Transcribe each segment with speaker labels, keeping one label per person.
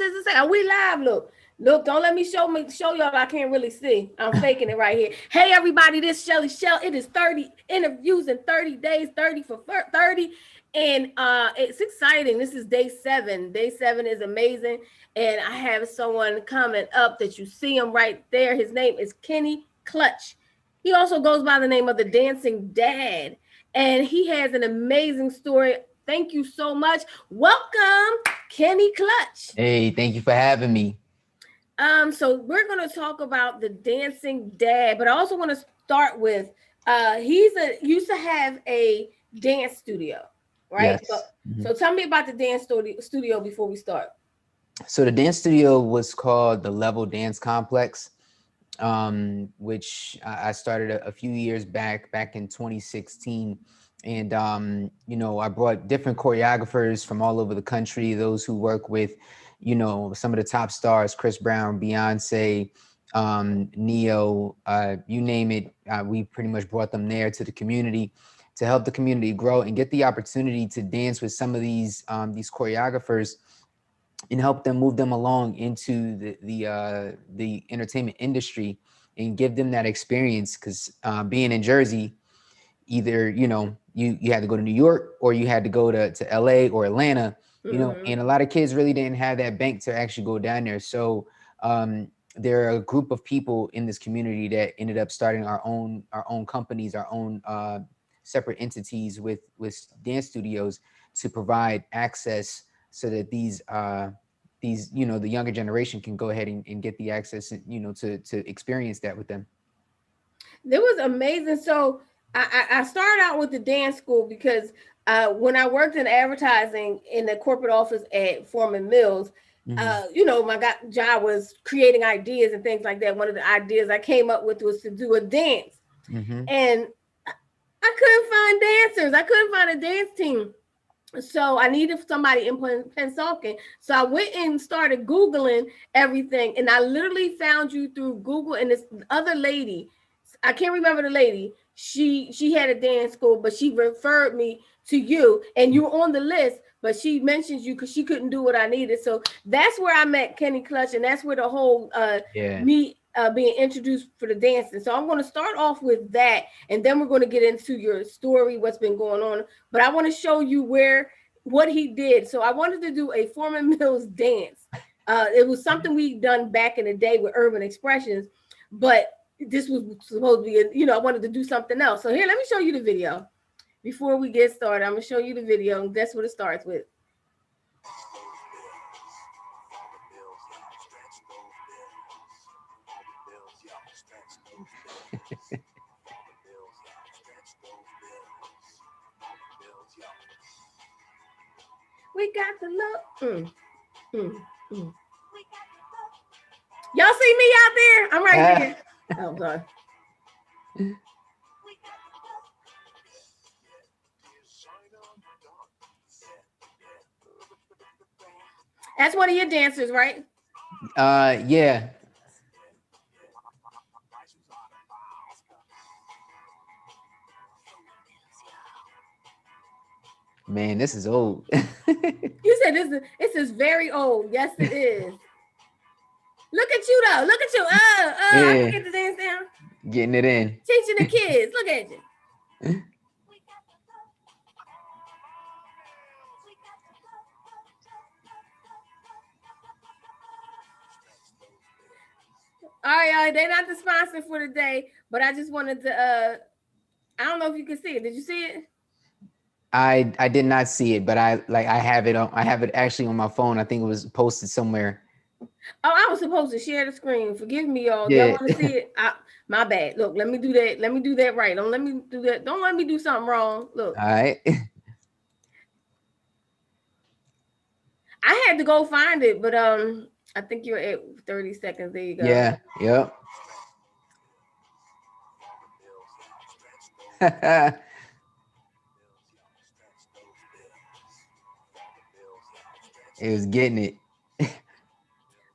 Speaker 1: does it say? Are we live? Look, don't let me show y'all. I can't really see. I'm faking it right here. Hey, everybody, this Shelly Shell. It is 30 interviews in 30 days, 30 for 30. And it's exciting. This is day 7. Day 7 is amazing. And I have someone coming up that you see him right there. His name is Kenny Clutch. He also goes by the name of the Dancing Dad. And he has an amazing story. Thank you so much. Welcome, Kenny Clutch.
Speaker 2: Hey, thank you for having me.
Speaker 1: So we're going to talk about the Dancing Dad, but I also want to start with used to have a dance studio, right?
Speaker 2: Yes.
Speaker 1: So tell me about the dance studio before we start.
Speaker 2: So the dance studio was called the Level Dance Complex, which I started a few years back in 2016. And, I brought different choreographers from all over the country, those who work with, some of the top stars, Chris Brown, Beyonce, Neo, you name it. We pretty much brought them there to the community to help the community grow and get the opportunity to dance with some of these choreographers and help them move them along into the entertainment industry and give them that experience. Because being in Jersey, either you had to go to New York or you had to go to LA or Atlanta, and a lot of kids really didn't have that bank to actually go down there. So there are a group of people in this community that ended up starting our own companies, our own separate entities with dance studios to provide access so that these the younger generation can go ahead and get the access, to experience that with them.
Speaker 1: That was amazing. So I started out with the dance school because when I worked in advertising in the corporate office at Foreman Mills, my job was creating ideas and things like that. One of the ideas I came up with was to do a dance. And I couldn't find dancers. I couldn't find a dance team. So I needed somebody in Pennsauken. So I went and started Googling everything. And I literally found you through Google, and this other lady, I can't remember the lady. She had a dance school, but she referred me to you, and you were on the list, but she mentions you because she couldn't do what I needed. So that's where I met Kenny Clutch, and that's where the whole me being introduced for the dancing. So I'm going to start off with that, and then we're going to get into your story, what's been going on. But I want to show you what he did. So I wanted to do a Foreman Mills dance. It was something we'd done back in the day with Urban Expressions, but this was supposed to be, I wanted to do something else. So here, let me show you the video. Before we get started, I'm going to show you the video. That's what it starts with. We got the look. Y'all see me out there? I'm right here. Oh, God. That's one of your dancers, right?
Speaker 2: Yeah. Man, this is old.
Speaker 1: You said this is very old. Yes, it is. Look at you though. Look at you. I can get the dance down.
Speaker 2: Getting it in.
Speaker 1: Teaching the kids. Look at you. All right, they're not the sponsor for the day, but I just wanted to I don't know if you can see it. Did you see it?
Speaker 2: I did not see it, but I have it actually on my phone. I think it was posted somewhere.
Speaker 1: Oh, I was supposed to share the screen. Forgive me, y'all. Yeah. Y'all want to see it? My bad. Look, let me do that. Let me do that right. Don't let me do that. Don't let me do something wrong. Look.
Speaker 2: All right.
Speaker 1: I had to go find it, but I think you're at 30 seconds. There you go.
Speaker 2: Yeah. Yep. It was getting it.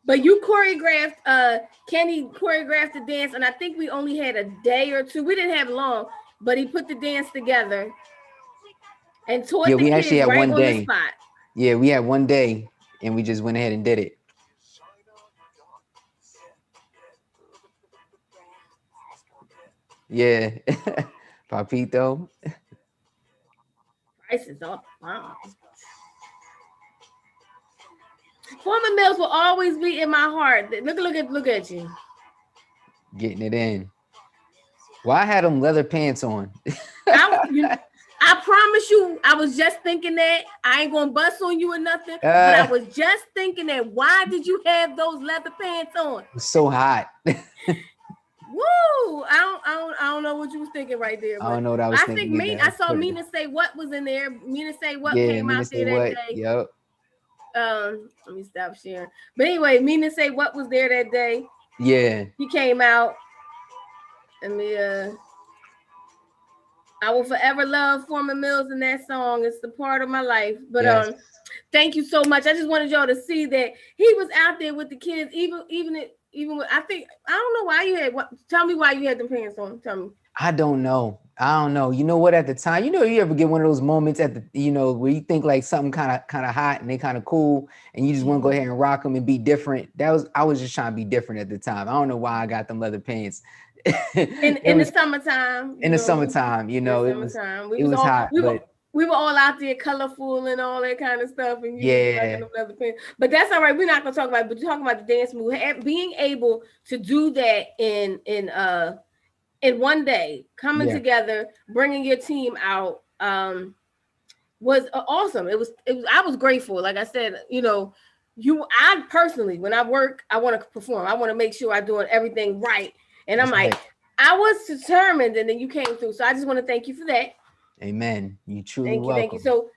Speaker 1: But you choreographed, Kenny choreographed the dance, and I think we only had a day or two. We didn't have long, but he put the dance together and taught the kids right on the spot.
Speaker 2: Yeah, we had one day, and we just went ahead and did it. Yeah. Papito.
Speaker 1: Prices are bomb. Former Mills will always be in my heart. Look at you.
Speaker 2: Getting it in. Well, I had them leather pants on.
Speaker 1: I promise you, I was just thinking that. I ain't gonna bust on you or nothing, but I was just thinking that. Why did you have those leather pants on?
Speaker 2: It was so hot.
Speaker 1: Woo! I don't know what you was thinking right there,
Speaker 2: I
Speaker 1: but
Speaker 2: don't know what I was
Speaker 1: I
Speaker 2: thinking
Speaker 1: think
Speaker 2: either.
Speaker 1: I saw Mina Say What was in there. Mina Say What
Speaker 2: Yeah,
Speaker 1: came
Speaker 2: Mina
Speaker 1: out
Speaker 2: Say
Speaker 1: there that
Speaker 2: What.
Speaker 1: day.
Speaker 2: Yep.
Speaker 1: Let me stop sharing. But anyway, Mina Say What was there that day.
Speaker 2: Yeah.
Speaker 1: He came out. And I will forever love Former Mills in that song. It's the part of my life. But
Speaker 2: Yes.
Speaker 1: thank you so much. I just wanted y'all to see that he was out there with the kids, even with, I think, I don't know why you had what. Tell me why you had the pants on. Tell me.
Speaker 2: I don't know. You know what? At the time, you ever get one of those moments at the, where you think like something kind of hot and they kind of cool, and you just want to go ahead and rock them and be different. I was just trying to be different at the time. I don't know why I got them leather pants.
Speaker 1: in the summertime.
Speaker 2: In the summertime, it was hot, but
Speaker 1: we were all out there colorful and all that kind of stuff, and you
Speaker 2: yeah,
Speaker 1: like them leather pants. But that's all right. We're not gonna talk about it, but you're talking about the dance move. Being able to do that in one day, coming together, bringing your team out, was awesome. It was. I was grateful. Like I said, I personally, when I work, I want to perform. I want to make sure I'm doing everything right. And I'm like, I was determined, and then you came through. So I just want to thank you for that.
Speaker 2: Amen. You truly welcome.
Speaker 1: Thank you. So,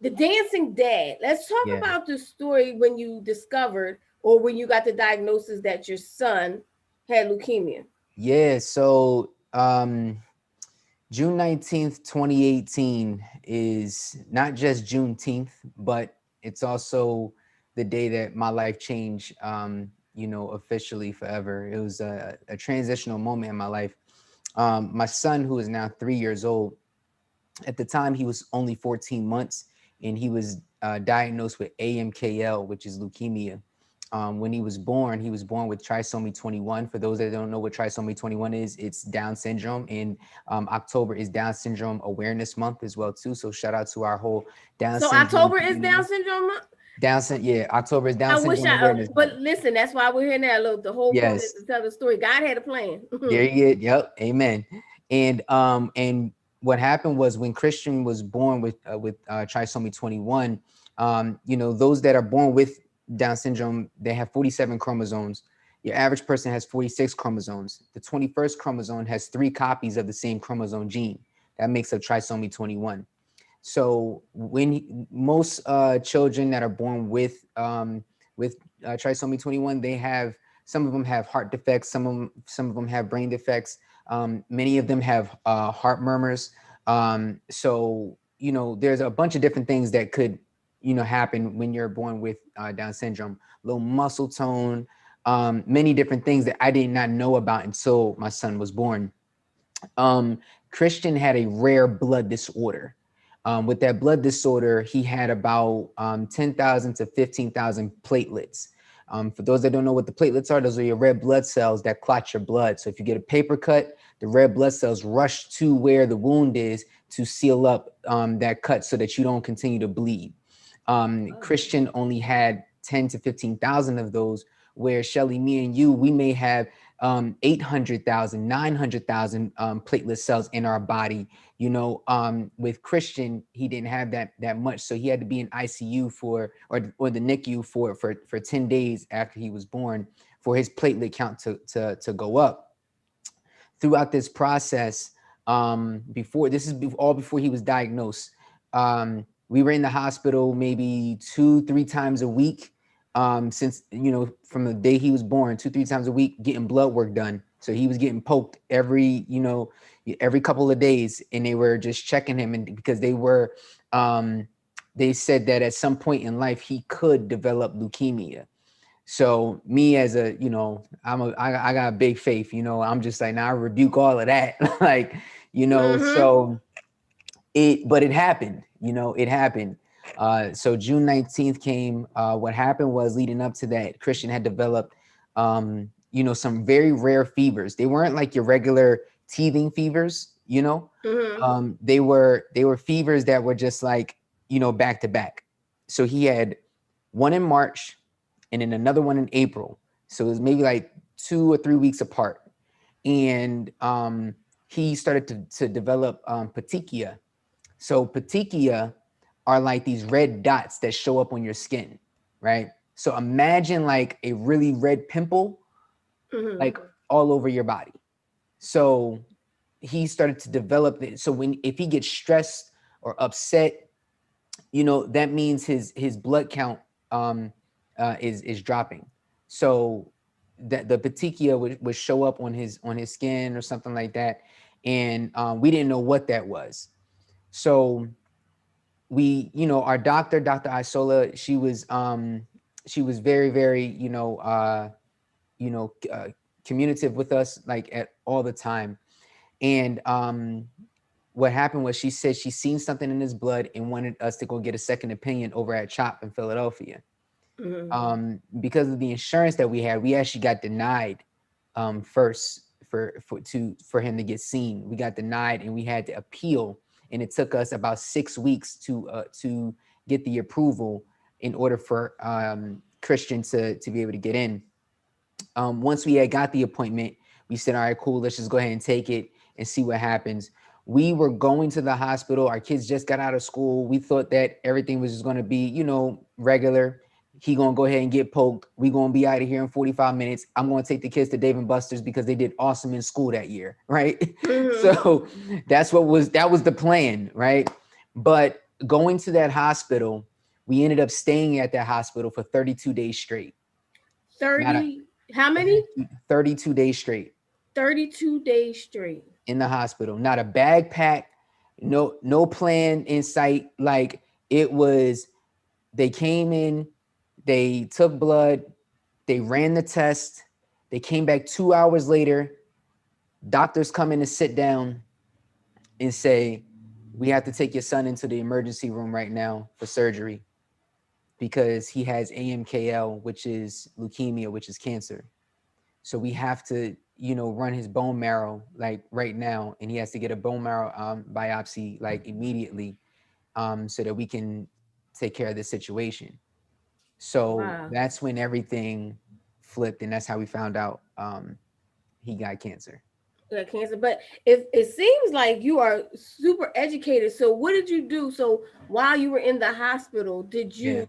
Speaker 1: the dancing dad. Let's talk about the story when you discovered or when you got the diagnosis that your son had leukemia.
Speaker 2: Yeah. So, June 19th, 2018 is not just Juneteenth, but it's also the day that my life changed, officially forever. It was a transitional moment in my life. My son, who is now 3 years old, at the time he was only 14 months, and he was diagnosed with AMKL, which is leukemia. When he was born with trisomy 21. For those that don't know what trisomy 21 is, it's Down syndrome, and October is Down Syndrome Awareness Month as well too. So shout out to our whole Down syndrome.
Speaker 1: So October is Down Syndrome Month?
Speaker 2: October is Down Syndrome Awareness Month.
Speaker 1: But listen, that's why we're here now. Look, the whole point is to tell the story. God had a plan.
Speaker 2: There you go. Yep. Amen. And what happened was when Christian was born with trisomy 21, those that are born with Down syndrome, they have 47 chromosomes. Your average person has 46 chromosomes. The 21st chromosome has 3 copies of the same chromosome gene. That makes up trisomy 21. So when most children that are born with trisomy 21, they have, some of them have heart defects, some of them have brain defects. Many of them have heart murmurs. So there's a bunch of different things that could happen when you're born with Down syndrome. Low muscle tone, many different things that I did not know about until my son was born. Christian had a rare blood disorder. With that blood disorder, he had about 10,000 to 15,000 platelets. For those that don't know what the platelets are, those are your red blood cells that clot your blood. So if you get a paper cut, the red blood cells rush to where the wound is to seal up that cut so that you don't continue to bleed. Christian only had 10 to 15,000 of those, where Shelly, me and you, we may have 800,000, 900,000 platelet cells in our body. With Christian, he didn't have that much. So he had to be in ICU or the NICU for 10 days after he was born for his platelet count to go up. Throughout this process, before he was diagnosed, we were in the hospital maybe 2-3 times a week. Since, from the day he was born, 2-3 times a week, getting blood work done. So he was getting poked every couple of days, and they were just checking him. And because they said that at some point in life, he could develop leukemia. So me as I got a big faith, I'm just like, I rebuke all of that. So it happened, it happened. So June 19th came. What happened was, leading up to that, Christian had developed some very rare fevers. They weren't like your regular teething fevers, they were fevers that were just like, back to back. So he had one in March and then another one in April. So it was maybe like 2 or 3 weeks apart. And he started to develop petechia. So petechia are like these red dots that show up on your skin, right? So imagine like a really red pimple, like all over your body. So he started to develop it. So if he gets stressed or upset, that means his blood count is dropping. So that the petechia would show up on his skin or something like that, and we didn't know what that was. So we, our doctor, Dr. Isola, she was very, very, communicative with us like at all the time. And what happened was she said she seen something in his blood and wanted us to go get a second opinion over at CHOP in Philadelphia. Because of the insurance that we had, we actually got denied first for him to get seen. We got denied and we had to appeal, and it took us about 6 weeks to get the approval in order for Christian to be able to get in. Once we had got the appointment, we said, all right, cool, let's just go ahead and take it and see what happens. We were going to the hospital. Our kids just got out of school. We thought that everything was just going to be, regular. He going to go ahead and get poked. We going to be out of here in 45 minutes. I'm going to take the kids to Dave & Buster's because they did awesome in school that year, right? So that was the plan, right? But going to that hospital, we ended up staying at that hospital for 32 days straight.
Speaker 1: How many?
Speaker 2: 32 days straight.
Speaker 1: 32 days straight.
Speaker 2: In the hospital. Not a bag packed, no plan in sight. Like it was, they came in, they took blood, they ran the test, they came back 2 hours later. Doctors come in to sit down and say, we have to take your son into the emergency room right now for surgery because he has AMKL, which is leukemia, which is cancer. So we have to, run his bone marrow like right now, and he has to get a bone marrow biopsy like immediately, so that we can take care of this situation. So that's when everything flipped, and that's how we found out he got cancer.
Speaker 1: But it seems like you are super educated. So what did you do? So while you were in the hospital, did you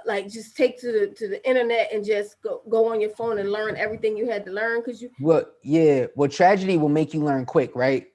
Speaker 1: like just take to the internet and just go on your phone and learn everything you had to learn?
Speaker 2: Well, tragedy will make you learn quick, right?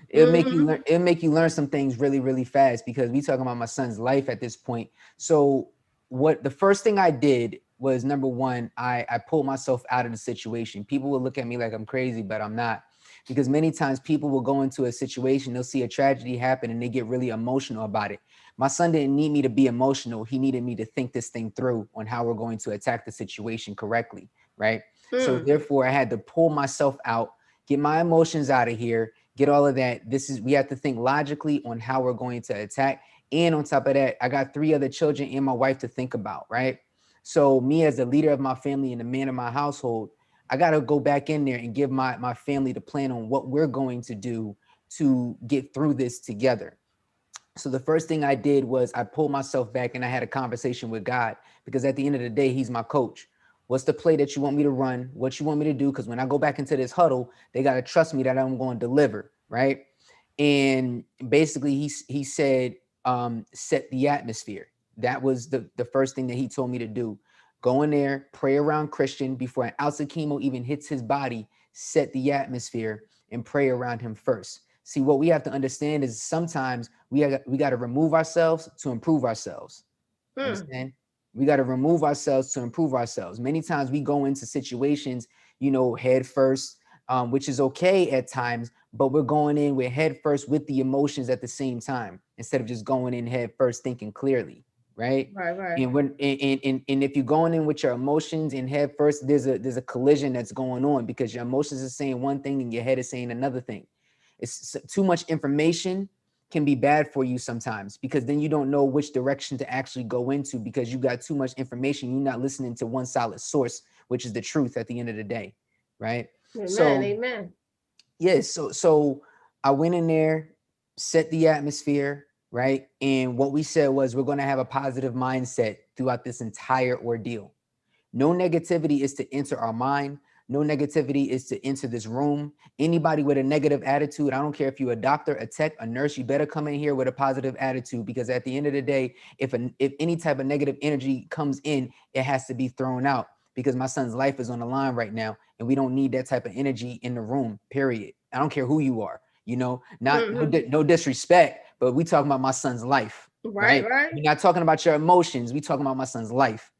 Speaker 2: It'll make you learn some things really, really fast, because we talking about my son's life at this point. So the first thing I did was, number one, I pulled myself out of the situation. People will look at me like I'm crazy, but I'm not. Because many times people will go into a situation, they'll see a tragedy happen and they get really emotional about it. My son didn't need me to be emotional. He needed me to think this thing through on how we're going to attack the situation correctly, right? So therefore I had to pull myself out, get my emotions out of here, get all of that. We have to think logically on how we're going to attack. And on top of that, I got 3 other children and my wife to think about, right? So me as the leader of my family and the man of my household, I got to go back in there and give my family the plan on what we're going to do to get through this together. So the first thing I did was I pulled myself back and I had a conversation with God, because at the end of the day, he's my coach. What's the play that you want me to run? What you want me to do? Because when I go back into this huddle, they got to trust me that I'm going to deliver, right? And basically he said, set the atmosphere. That was the first thing that he told me to do. Go in there, pray around Christian before an ounce of chemo even hits his body, set the atmosphere and pray around him first. See, what we have to understand is sometimes we got to remove ourselves to improve ourselves. Understand? We got to remove ourselves to improve ourselves. Many times we go into situations, head first, which is okay at times, but we're going in with head first with the emotions at the same time, instead of just going in head first thinking clearly. Right. And if you're going in with your emotions and head first, there's a collision that's going on, because your emotions are saying one thing and your head is saying another thing. It's too much information can be bad for you sometimes, because then you don't know which direction to actually go into because you got too much information. You're not listening to one solid source, which is the truth at the end of the day, right?
Speaker 1: Amen.
Speaker 2: So
Speaker 1: Amen.
Speaker 2: yes, so I went in there, set the atmosphere, right? And what we said was we're going to have a positive mindset throughout this entire ordeal. No negativity is to enter our mind. No negativity is to enter this room. Anybody with a negative attitude, I don't care if you're a doctor, a tech, a nurse, you better come in here with a positive attitude, because at the end of the day, if any type of negative energy comes in, it has to be thrown out, because my son's life is on the line right now, and we don't need that type of energy in the room, period. I don't care who you are, not no disrespect, but we talking about my son's life,
Speaker 1: Right,
Speaker 2: right?
Speaker 1: right.
Speaker 2: We're not talking about your emotions. We talking about my son's life.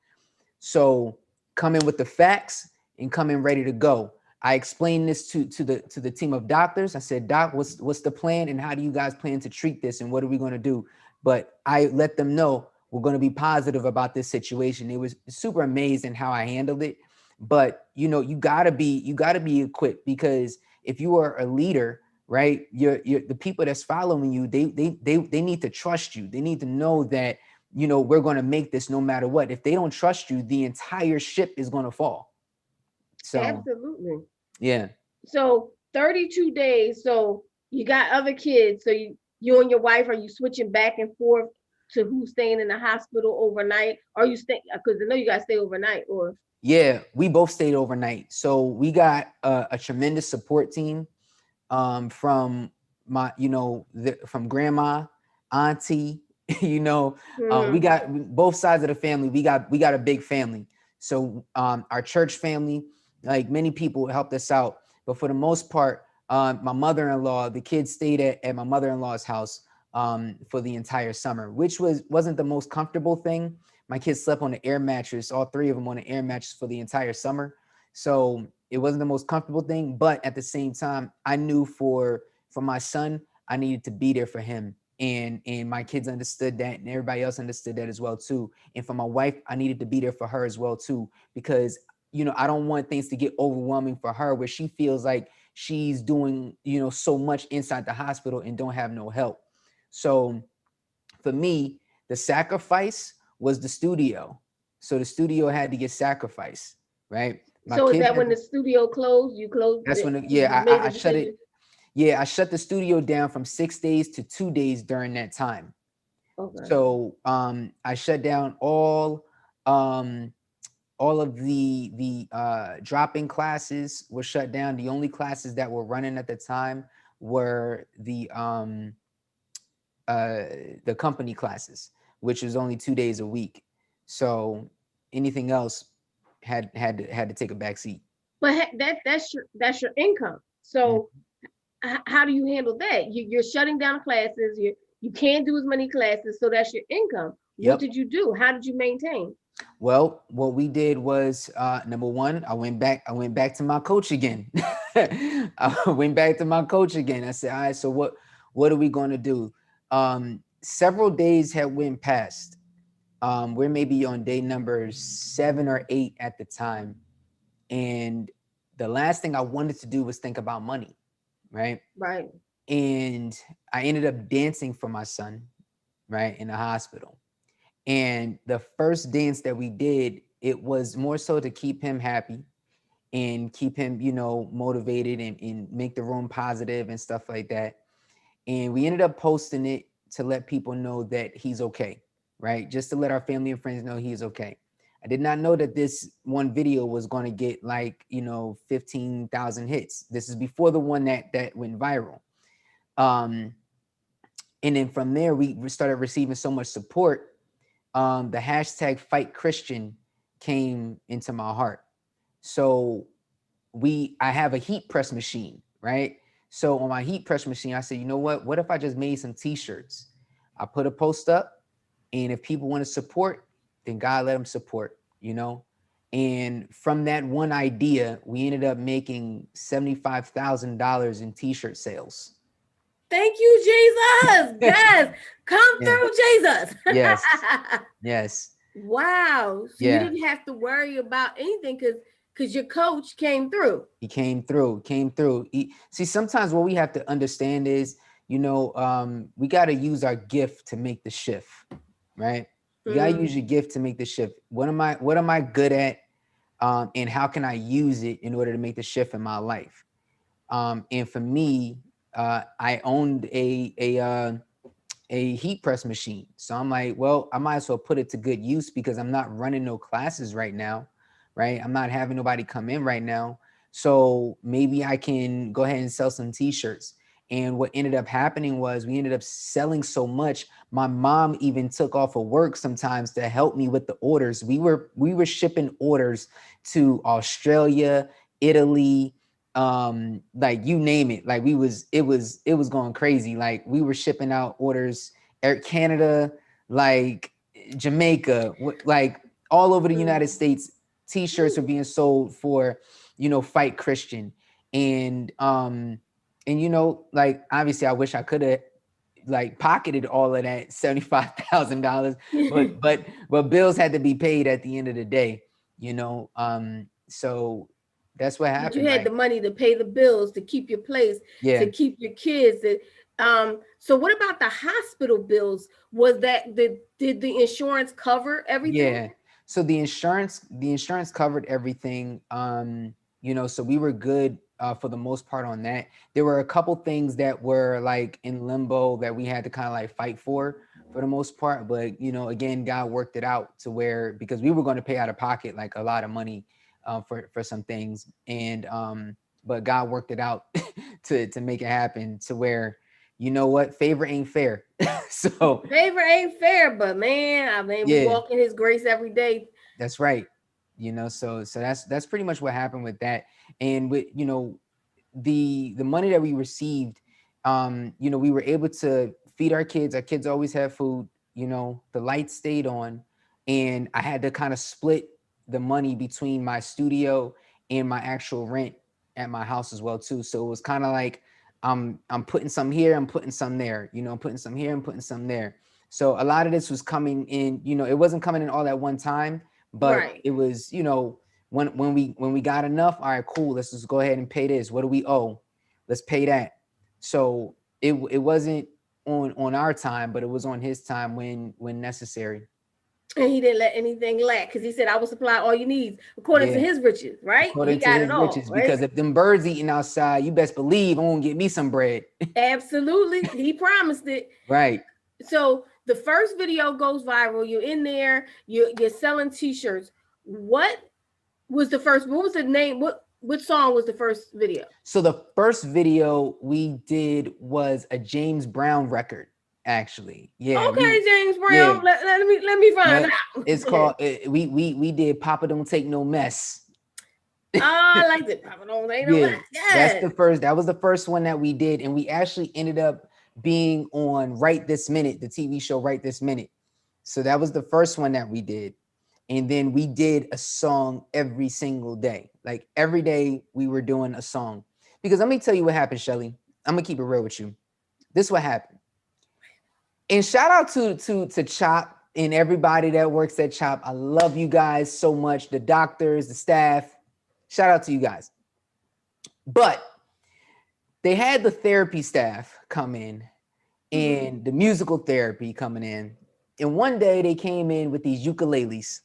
Speaker 2: So come in with the facts and come in ready to go. I explained this to the team of doctors. I said, Doc, what's the plan, and how do you guys plan to treat this, and what are we going to do? But I let them know we're going to be positive about this situation. It was super amazing how I handled it. But you gotta be equipped, because if you are a leader, right, you're the people that's following you, they need to trust you. They need to know that we're going to make this no matter what. If they don't trust you, the entire ship is going to fall. So,
Speaker 1: Absolutely.
Speaker 2: yeah.
Speaker 1: So 32 days. So you got other kids. So you and your wife, are you switching back and forth to who's staying in the hospital overnight? Or you stay, because I know you guys stay overnight, or
Speaker 2: Yeah, we both stayed overnight. So we got a tremendous support team from my, from grandma, auntie, we got both sides of the family. We got a big family. So our church family, like many people helped us out. But for the most part, my mother-in-law, the kids stayed at my mother-in-law's house for the entire summer, which wasn't the most comfortable thing. My kids slept on the air mattress, all three of them on the air mattress for the entire summer. So it wasn't the most comfortable thing, but at the same time, I knew for my son, I needed to be there for him. And my kids understood that, and everybody else understood that as well too. And for my wife, I needed to be there for her as well too, because I don't want things to get overwhelming for her, where she feels like she's doing so much inside the hospital and don't have no help. So for me, the sacrifice was the studio. So the studio had to get sacrificed, right? My
Speaker 1: so is
Speaker 2: kids
Speaker 1: that when the studio closed? You closed
Speaker 2: That's
Speaker 1: it.
Speaker 2: when,
Speaker 1: You
Speaker 2: yeah,
Speaker 1: made
Speaker 2: I
Speaker 1: the
Speaker 2: shut
Speaker 1: decision.
Speaker 2: it. Yeah, I shut the studio down from 6 days to 2 days during that time.
Speaker 1: Okay.
Speaker 2: So I shut down um all of the drop-in classes were shut down. The only classes that were running at the time were the company classes, which was only 2 days a week. So anything else had to take a back seat.
Speaker 1: But that's your income.
Speaker 2: Mm.
Speaker 1: So how do you handle that? You're shutting down classes. You can't do as many classes, so that's your income. What
Speaker 2: Yep.
Speaker 1: did you do? How did you maintain?
Speaker 2: Well, what we did was number one, I went back to my coach again. I went back to my coach again. I said, all right, so what are we going to do? Several days had went past. We're maybe on day number 7 or 8 at the time. And the last thing I wanted to do was think about money, right?
Speaker 1: Right.
Speaker 2: And I ended up dancing for my son, right, in the hospital. And the first dance that we did, it was more so to keep him happy and keep him, motivated, and make the room positive and stuff like that. And we ended up posting it to let people know that he's okay, right? Just to let our family and friends know he's okay. I did not know that this one video was going to get 15,000 hits. This is before the one that went viral. And then from there, we started receiving so much support. The hashtag Fight Christian came into my heart. So I have a heat press machine, right? So on my heat press machine, I said, you know what if I just made some t-shirts? I put a post up, and if people want to support, then God let them support, And from that one idea, we ended up making $75,000 in t-shirt sales.
Speaker 1: Thank you, Jesus. Yes. Come
Speaker 2: Yeah.
Speaker 1: through, Jesus.
Speaker 2: Yes. Yes.
Speaker 1: Wow. So you
Speaker 2: Yeah.
Speaker 1: didn't have to worry about anything because your coach came through.
Speaker 2: He came through. See, sometimes what we have to understand is, we got to use our gift to make the shift, right? You got to use your gift to make the shift. What am I good at? And how can I use it in order to make the shift in my life? And for me, I owned a heat press machine. So I'm like, well, I might as well put it to good use because I'm not running no classes right now, right? I'm not having nobody come in right now. So maybe I can go ahead and sell some t-shirts. And what ended up happening was we ended up selling so much. My mom even took off of work sometimes to help me with the orders. We were shipping orders to Australia, Italy, like you name it. Like it was going crazy. Like we were shipping out orders, Air Canada, like Jamaica, like all over the United States. T-shirts were being sold for, Fight Christian. And like obviously I wish I could have like pocketed all of that $75,000, but bills had to be paid at the end of the day. So that's what
Speaker 1: But you
Speaker 2: happened.
Speaker 1: had the
Speaker 2: Like,
Speaker 1: money to pay the bills, to keep your place,
Speaker 2: yeah,
Speaker 1: to keep your kids. So what about the hospital bills? Was that did the insurance cover everything?
Speaker 2: yeah. So the insurance covered everything. So we were good for the most part on that. There were a couple things that were like in limbo that we had to kind of like fight for the most part. But again, God worked it out to where, because we were going to pay out of pocket like a lot of money for some things, and but God worked it out to make it happen to where, what, favor ain't fair. So
Speaker 1: Favor ain't fair, but man, I mean, we
Speaker 2: yeah,
Speaker 1: walk in His grace every day.
Speaker 2: that's right. So that's pretty much what happened with that. And with the money that we received, we were able to feed our kids. Our kids always had food. The lights stayed on, and I had to kind of split the money between my studio and my actual rent at my house as well too. So it was kind of like I'm putting some here, I'm putting some there. I'm putting some here, I'm putting some there. So a lot of this was coming in. It wasn't coming in all at one time, but
Speaker 1: Right.
Speaker 2: it was, when we got enough, all right, cool, let's just go ahead and pay this. What do we owe? Let's pay that. So it wasn't on our time, but it was on His time when necessary.
Speaker 1: And He didn't let anything lack, because He said, I will supply all your needs according to
Speaker 2: Yeah,
Speaker 1: His riches, right? He
Speaker 2: according to
Speaker 1: got
Speaker 2: His
Speaker 1: it all,
Speaker 2: riches.
Speaker 1: right?
Speaker 2: Because if them birds eating outside, you best believe I'm gonna get me some bread.
Speaker 1: Absolutely. He promised it.
Speaker 2: Right.
Speaker 1: So the first video goes viral. You're in there, you're selling t-shirts. What what was the name? What song was the first video?
Speaker 2: So the first video we did was a James Brown record, actually. Yeah,
Speaker 1: Okay, James
Speaker 2: yeah,
Speaker 1: Brown. Let me find
Speaker 2: yeah.
Speaker 1: out.
Speaker 2: It's called we did Papa Don't Take No Mess.
Speaker 1: Oh, I like it. Papa don't make no
Speaker 2: Yeah,
Speaker 1: mess. Yes.
Speaker 2: that was the first one that we did, and we actually ended up being on Right This Minute, the TV show Right This Minute. So that was the first one that we did. And then we did a song every single day. Like every day we were doing a song. Because let me tell you what happened, Shelly. I'm gonna keep it real with you. This is what happened. And shout out to Chop and everybody that works at Chop. I love you guys so much. The doctors, the staff. Shout out to you guys. But they had the therapy staff come in and the musical therapy coming in. And one day they came in with these ukuleles.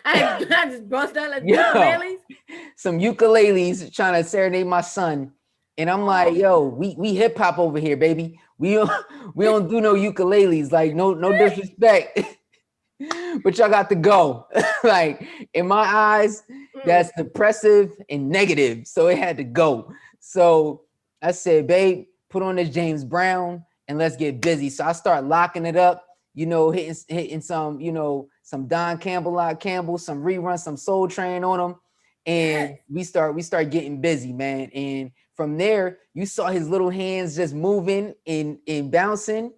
Speaker 1: I just bust out like
Speaker 2: Yo,
Speaker 1: ukuleles.
Speaker 2: some ukuleles trying to serenade my son. And I'm like, yo, we hip hop over here, baby. We don't do no ukuleles. Like, no disrespect. But y'all got to go. Like, in my eyes, that's depressive and negative. So it had to go. So I said, babe, put on this James Brown and let's get busy. So I start locking it up, hitting some, some Don Campbell, some reruns, some Soul Train on them. And we start getting busy, man. And from there, you saw his little hands just moving and bouncing.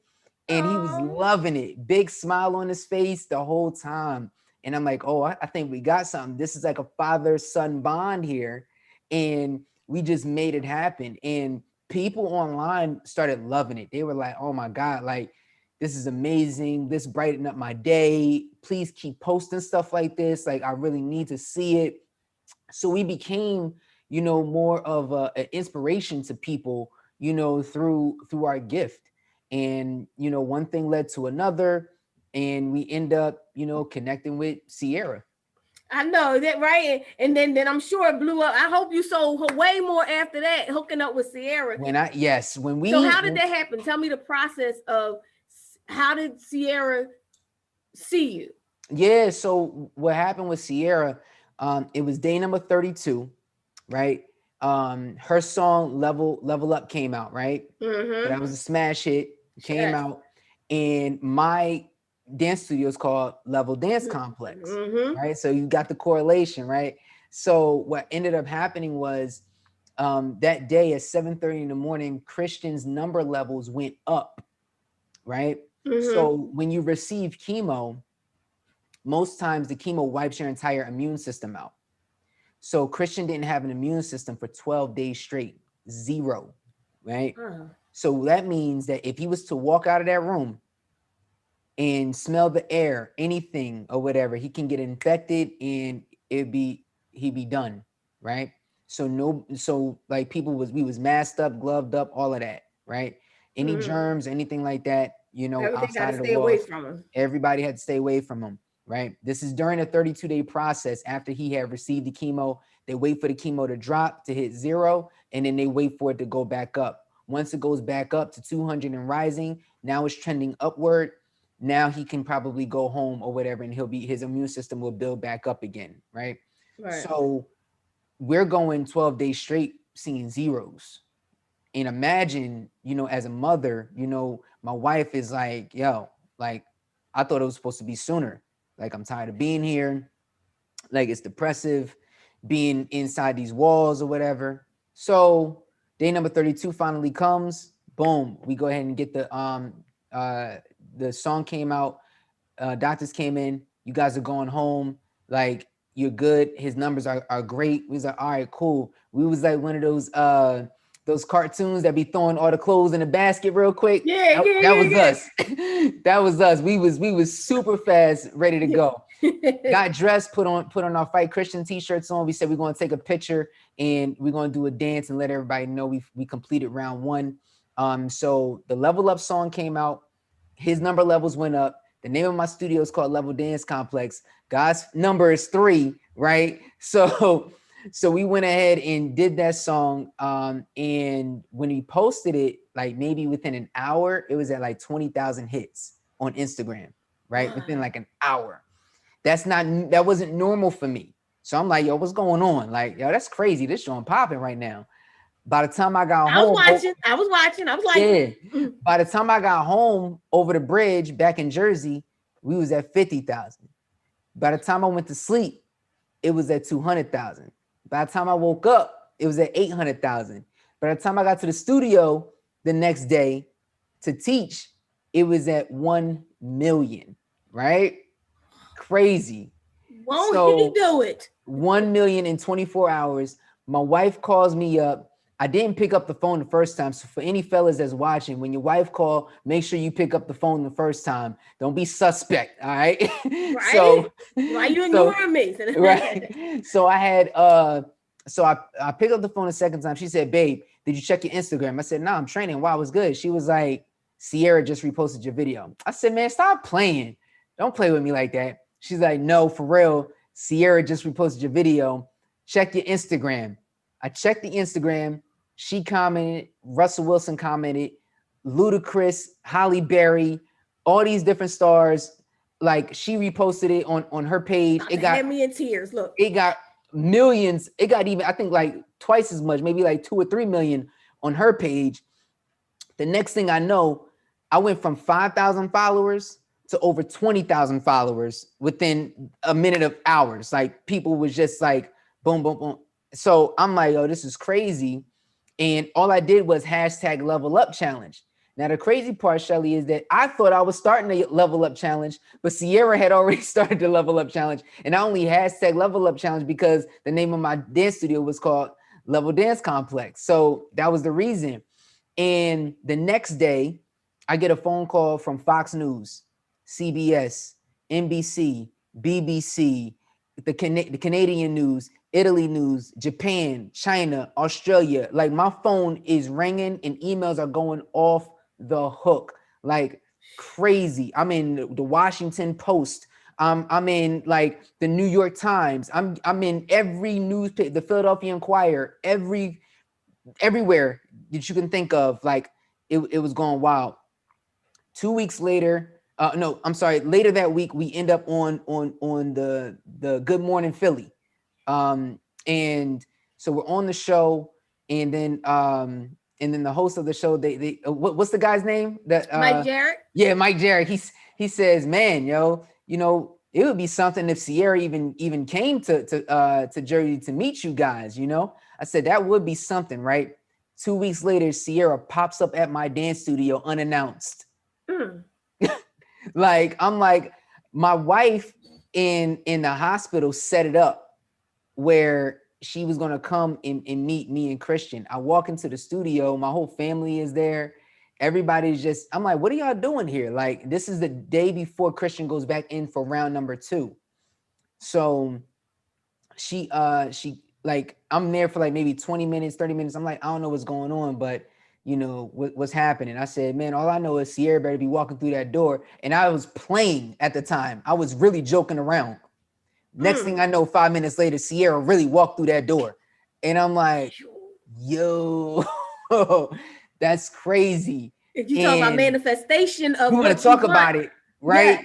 Speaker 2: And he was loving it. Big smile on his face the whole time. And I'm like, oh, I think we got something. This is like a father-son bond here. And we just made it happen. And people online started loving it. They were like, oh my God, like, this is amazing. This brightened up my day. Please keep posting stuff like this. Like, I really need to see it. So we became, more of an inspiration to people, you know, through our gift. And, you know, one thing led to another, and we end up, you know, connecting with Ciara.
Speaker 1: I know that, right? And then I'm sure it blew up. I hope you sold her way more after that, hooking up with Ciara.
Speaker 2: When
Speaker 1: how did that happen? Tell me the process of how did Ciara see you?
Speaker 2: Yeah, so what happened with Ciara, it was day number 32, right? Her song Level Up came out, right?
Speaker 1: Mm-hmm.
Speaker 2: So that was a smash hit, came out, and my dance studio is called Level Dance Complex, right? So you got the correlation, right? So what ended up happening was that day at 7:30 in the morning, Christian's number levels went up, right? So when you receive chemo, most times the chemo wipes your entire immune system out. So Christian didn't have an immune system for 12 days straight, zero, right? So that means that if he was to walk out of that room and smell the air, anything or whatever, he can get infected and he'd be done, right? So like we was masked up, gloved up, all of that, right? Any germs, anything like that, you know,
Speaker 1: everything
Speaker 2: outside of the
Speaker 1: stay
Speaker 2: walls,
Speaker 1: away from him.
Speaker 2: everybody had to stay away from him, right? This is during a 32-day process after he had received the chemo. They wait for the chemo to drop to hit 0, and then they wait for it to go back up. Once it goes back up to 200 and rising, now it's trending upward. Now he can probably go home or whatever, and his immune system will build back up again, right? So we're going 12 days straight seeing zeros. And imagine, you know, as a mother, you know, my wife is like, yo, like, I thought it was supposed to be sooner. Like, I'm tired of being here. Like, it's depressive being inside these walls or whatever. So day number 32 finally comes. Boom. We go ahead and get the song came out. Doctors came in. You guys are going home. Like, you're good. His numbers are great. We was like, all right, cool. We was like one of those cartoons that be throwing all the clothes in a basket real quick. That was us. That was us. We was super fast, ready to go. Got dressed, put on our Fight Christian t-shirts on. We said we're going to take a picture and we're going to do a dance and let everybody know we completed round 1. So the Level Up song came out. His number levels went up. The name of my studio is called Level Dance Complex. God's number is 3, right? So we went ahead and did that song. And when we posted it, like maybe within an hour, it was at like 20,000 hits on Instagram, right? Within like an hour. That wasn't normal for me. So I'm like, yo, what's going on? Like, yo, that's crazy. This showing popping right now. By the time I got home,
Speaker 1: I was watching. I was like,
Speaker 2: yeah. By the time I got home over the bridge back in Jersey, we was at 50,000. By the time I went to sleep, it was at 200,000. By the time I woke up, it was at 800,000. By the time I got to the studio the next day to teach, it was at 1 million, right? Crazy.
Speaker 1: Won't he do it?
Speaker 2: 1 million in 24 hours. My wife calls me up. I didn't pick up the phone the first time. So for any fellas that's watching, when your wife call, make sure you pick up the phone the first time. Don't be suspect. All right.
Speaker 1: Right.
Speaker 2: So
Speaker 1: why you ignoring me?
Speaker 2: Right. So I had so I picked up the phone the second time. She said, babe, did you check your Instagram? I said, no, I'm training. Wow, it was good. She was like, Ciara just reposted your video. I said, man, stop playing. Don't play with me like that. She's like, no, for real. Ciara just reposted your video. Check your Instagram. I checked the Instagram. She commented. Russell Wilson commented. Ludacris, Halle Berry, all these different stars. Like, she reposted it on her page. It got
Speaker 1: me in tears. Look,
Speaker 2: it got millions. It got even, I think, like twice as much, maybe like 2 or 3 million on her page. The next thing I know, I went from 5,000 followers to over 20,000 followers within a minute of hours. Like, people was just like, boom, boom, boom. So I'm like, oh, this is crazy. And all I did was hashtag level up challenge. Now, the crazy part, Shelly, is that I thought I was starting the level up challenge, but Ciara had already started the level up challenge. And I only hashtag level up challenge because the name of my dance studio was called Level Dance Complex. So that was the reason. And the next day, I get a phone call from Fox News, CBS, NBC, BBC, the Canadian news, Italy news, Japan, China, Australia. Like my phone is ringing and emails are going off the hook like crazy. I'm in the Washington Post. I'm in like the New York Times. I'm in every newspaper, the Philadelphia Inquirer, everywhere that you can think of. Like it was going wild. 2 weeks later, no, I'm sorry. Later that week, we end up on the Good Morning Philly, um, and so we're on the show, and then the host of the show, what's the guy's name? That
Speaker 1: Mike Jarrett.
Speaker 2: Yeah, Mike Jarrett. He says, man, yo, it would be something if Sierra even came to Jersey to meet you guys. I said that would be something, right? 2 weeks later, Sierra pops up at my dance studio unannounced. Like I'm like, my wife in the hospital set it up where she was gonna come and meet me and Christian. I walk into the studio, my whole family is there. Everybody's just, I'm like, what are y'all doing here? Like, this is the day before Christian goes back in for round number 2. So she like, I'm there for like maybe 20 minutes, 30 minutes. I'm like, I don't know what's going on, but what's happening. I said, man, all I know is Sierra better be walking through that door. And I was playing at the time. I was really joking around. Next thing I know, 5 minutes later, Sierra really walked through that door. And I'm like, yo, that's crazy.
Speaker 1: If you talk about manifestation of
Speaker 2: you
Speaker 1: what
Speaker 2: want to talk about it, right?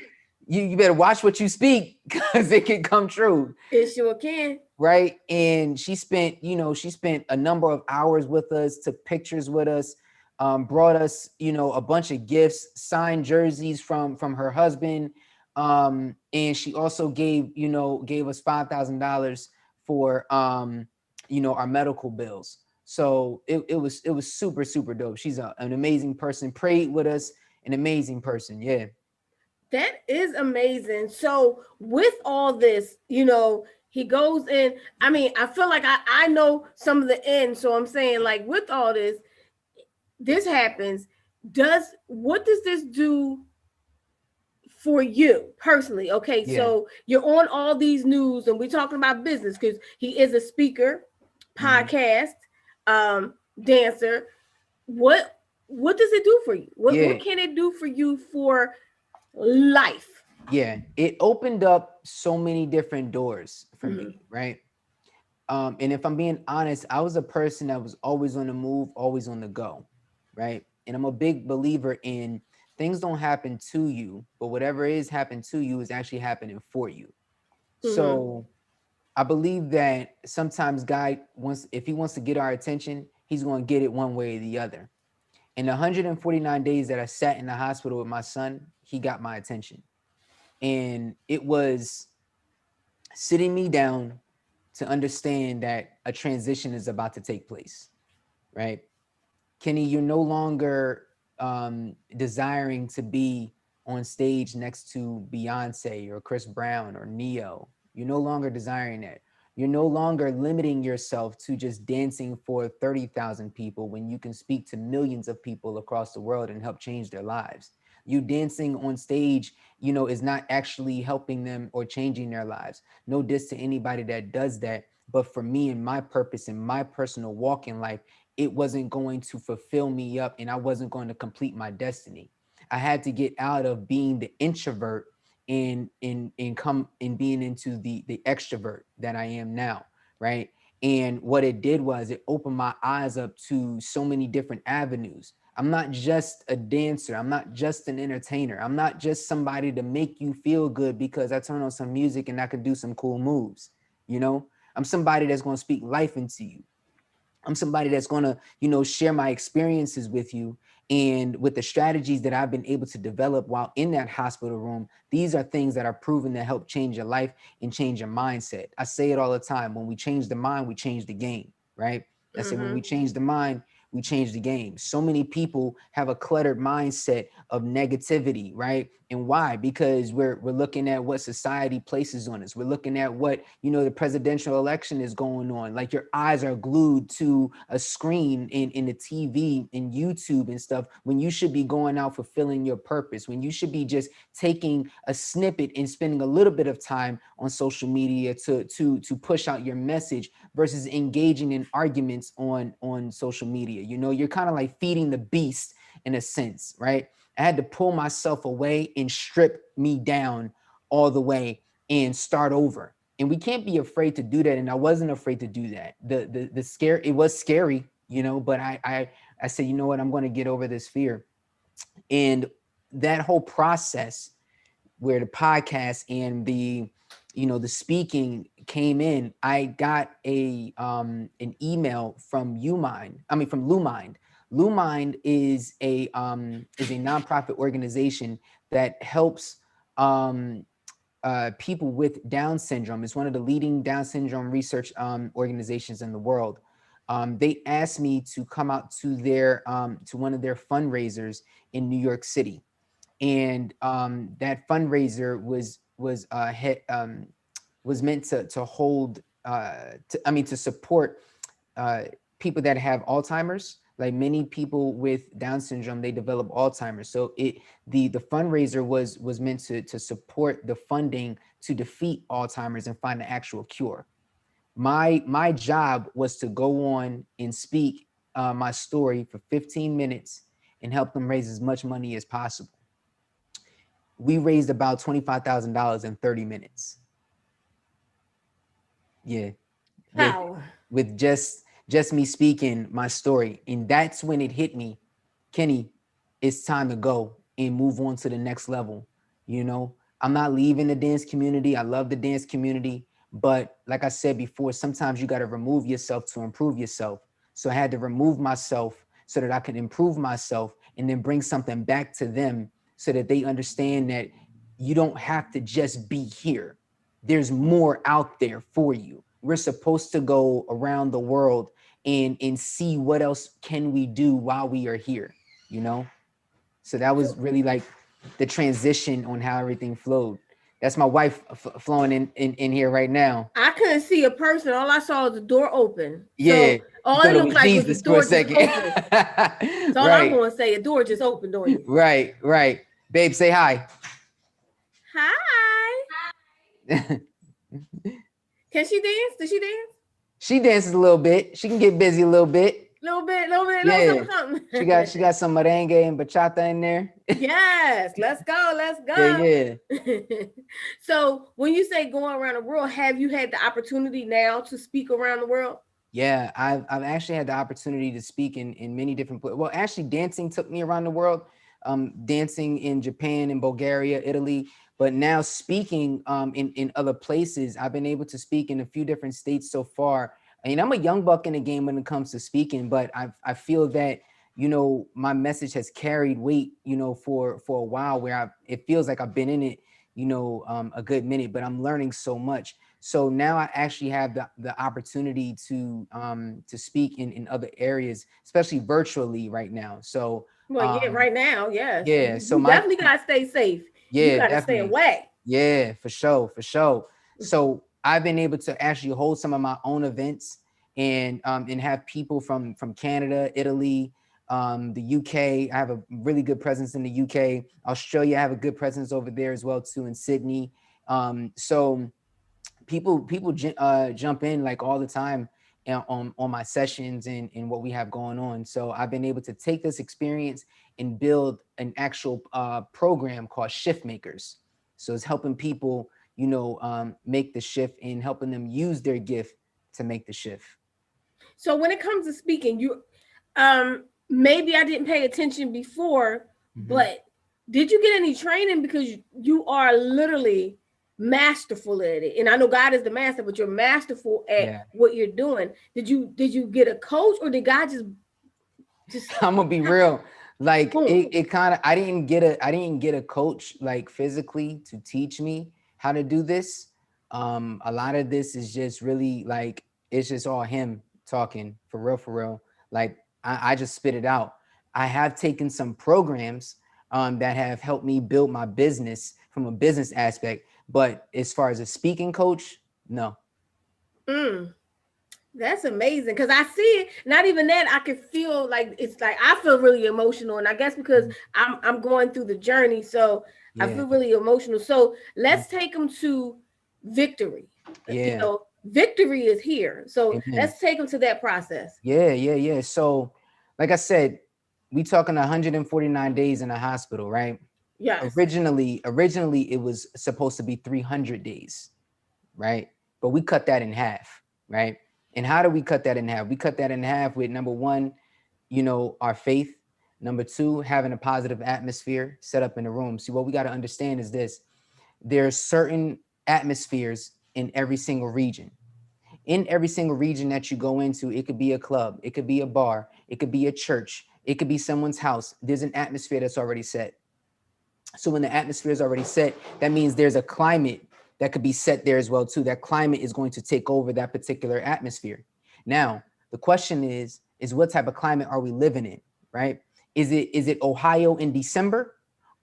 Speaker 1: Yeah.
Speaker 2: You better watch what you speak because it can come true.
Speaker 1: It sure can.
Speaker 2: Right. And she spent a number of hours with us, took pictures with us, brought us, a bunch of gifts, signed jerseys from her husband. And she also gave us $5,000 for, our medical bills. So it was super, super dope. She's an amazing person, prayed with us, an amazing person. Yeah.
Speaker 1: That is amazing. So with all this, he goes in. I mean, I feel like I know some of the end. So I'm saying, like, with all this happens. What does this do for you personally? Okay, yeah. So you're on all these news, and we're talking about business because he is a speaker, podcast, dancer. What does it do for you? What can it do for you for life?
Speaker 2: Yeah, it opened up so many different doors for me, right? And if I'm being honest, I was a person that was always on the move, always on the go, right? And I'm a big believer in things don't happen to you, but whatever is happening to you is actually happening for you. So I believe that sometimes God if he wants to get our attention, he's going to get it one way or the other. In the 149 days that I sat in the hospital with my son, he got my attention. And it was sitting me down to understand that a transition is about to take place, right? Kenny, you're no longer desiring to be on stage next to Beyonce or Chris Brown or Neo. You're no longer desiring that. You're no longer limiting yourself to just dancing for 30,000 people when you can speak to millions of people across the world and help change their lives. You dancing on stage, is not actually helping them or changing their lives. No diss to anybody that does that. But for me and my purpose and my personal walk in life, it wasn't going to fulfill me up and I wasn't going to complete my destiny. I had to get out of being the introvert and come and being into the extrovert that I am now, right? And what it did was it opened my eyes up to so many different avenues. I'm not just a dancer. I'm not just an entertainer. I'm not just somebody to make you feel good because I turn on some music and I can do some cool moves. I'm somebody that's going to speak life into you. I'm somebody that's going to, share my experiences with you. And with the strategies that I've been able to develop while in that hospital room, these are things that are proven to help change your life and change your mindset. I say it all the time. When we change the mind, we change the game, right? I said, when we change the mind, we change the game. So many people have a cluttered mindset of negativity, right? And why? Because we're looking at what society places on us. We're looking at what, the presidential election is going on. Like your eyes are glued to a screen in the TV and YouTube and stuff, when you should be going out fulfilling your purpose, when you should be just taking a snippet and spending a little bit of time on social media to push out your message versus engaging in arguments on social media. You're kind of like feeding the beast in a sense, right? I had to pull myself away and strip me down all the way and start over. And we can't be afraid to do that. And I wasn't afraid to do that. The scare, it was scary, but I said, you know what, I'm going to get over this fear. And that whole process where the podcast and the speaking came in, I got an email from from Lumind. Lumind is a nonprofit organization that helps people with Down syndrome. It's one of the leading Down syndrome research organizations in the world. They asked me to come out to to one of their fundraisers in New York City, and that fundraiser was meant to hold to support people that have Alzheimer's. Like many people with Down syndrome, they develop Alzheimer's. So the fundraiser was meant to support the funding to defeat Alzheimer's and find the actual cure. My job was to go on and speak my story for 15 minutes and help them raise as much money as possible. We raised about $25,000 in 30 minutes. Yeah. With just me speaking my story. And that's when it hit me, Kenny, it's time to go and move on to the next level. I'm not leaving the dance community. I love the dance community. But like I said before, sometimes you got to remove yourself to improve yourself. So I had to remove myself so that I can improve myself and then bring something back to them so that they understand that you don't have to just be here. There's more out there for you. We're supposed to go around the world and see what else can we do while we are here, So that was really like the transition on how everything flowed. That's my wife flowing in here right now.
Speaker 1: I couldn't see a person. All I saw was the door open.
Speaker 2: Yeah.
Speaker 1: So all it looked like was the door just open. That's all I'm going to say. A door just opened on you.
Speaker 2: Right. Babe, say hi.
Speaker 1: Hi. Can she dance? Does she dance?
Speaker 2: She dances a little bit. She can get busy a little bit.
Speaker 1: Little bit, something.
Speaker 2: She got some merengue and bachata in there.
Speaker 1: Yes, let's go.
Speaker 2: Yeah.
Speaker 1: So when you say going around the world, have you had the opportunity now to speak around the world?
Speaker 2: Yeah, I've actually had the opportunity to speak in many different places. Well, actually, dancing took me around the world. Dancing in Japan and Bulgaria, Italy, but now speaking in other places. I've been able to speak in a few different states so far. I mean, I'm a young buck in the game when it comes to speaking, but I feel that my message has carried weight for a while, where it feels like I've been in it a good minute, but I'm learning so much. So now I actually have the opportunity to speak in other areas, especially virtually right now. So
Speaker 1: right now, yes.
Speaker 2: Yeah, so
Speaker 1: you definitely gotta stay safe.
Speaker 2: Yeah,
Speaker 1: you gotta stay away.
Speaker 2: Yeah, for sure. So I've been able to actually hold some of my own events and have people from Canada, Italy, the UK. I have a really good presence in the UK. Australia, I have a good presence over there as well too, in Sydney. So people jump in like all the time on my sessions and what we have going on. So I've been able to take this experience and build an actual program called Shift Makers. So it's helping people, make the shift and helping them use their gift to make the shift.
Speaker 1: So when it comes to speaking, you maybe I didn't pay attention before, but did you get any training? Because you are literally masterful at it. And I know God is the master, but you're masterful at what you're doing. Did you get a coach, or did God just
Speaker 2: I'm gonna be real. Like it kind of, I didn't get a coach like physically to teach me how to do this. A lot of this is just really like, it's just all him talking for real. Like I just spit it out. I have taken some programs that have helped me build my business from a business aspect. But as far as a speaking coach, no.
Speaker 1: That's amazing because I see it. Not even that, I can feel like it's like I feel really emotional, and I guess because I'm going through the journey, so I
Speaker 2: Yeah.
Speaker 1: feel really emotional. So let's take them to victory.
Speaker 2: Yeah.
Speaker 1: Victory is here. So
Speaker 2: Amen.
Speaker 1: let's take them to that process.
Speaker 2: Yeah. So, like I said, we talking 149 days in a hospital, right?
Speaker 1: Yes.
Speaker 2: Originally, it was supposed to be 300 days, right? But we cut that in half, right? And how do we cut that in half? We cut that in half with number one, our faith. Number two, having a positive atmosphere set up in the room. See, what we got to understand is this: there's certain atmospheres in every single region. In every single region that you go into, it could be a club, it could be a bar, it could be a church, it could be someone's house. There's an atmosphere that's already set. So when the atmosphere is already set, that means there's a climate that could be set there as well too. That climate is going to take over that particular atmosphere. Now, the question is what type of climate are we living in, right? Is it Ohio in December,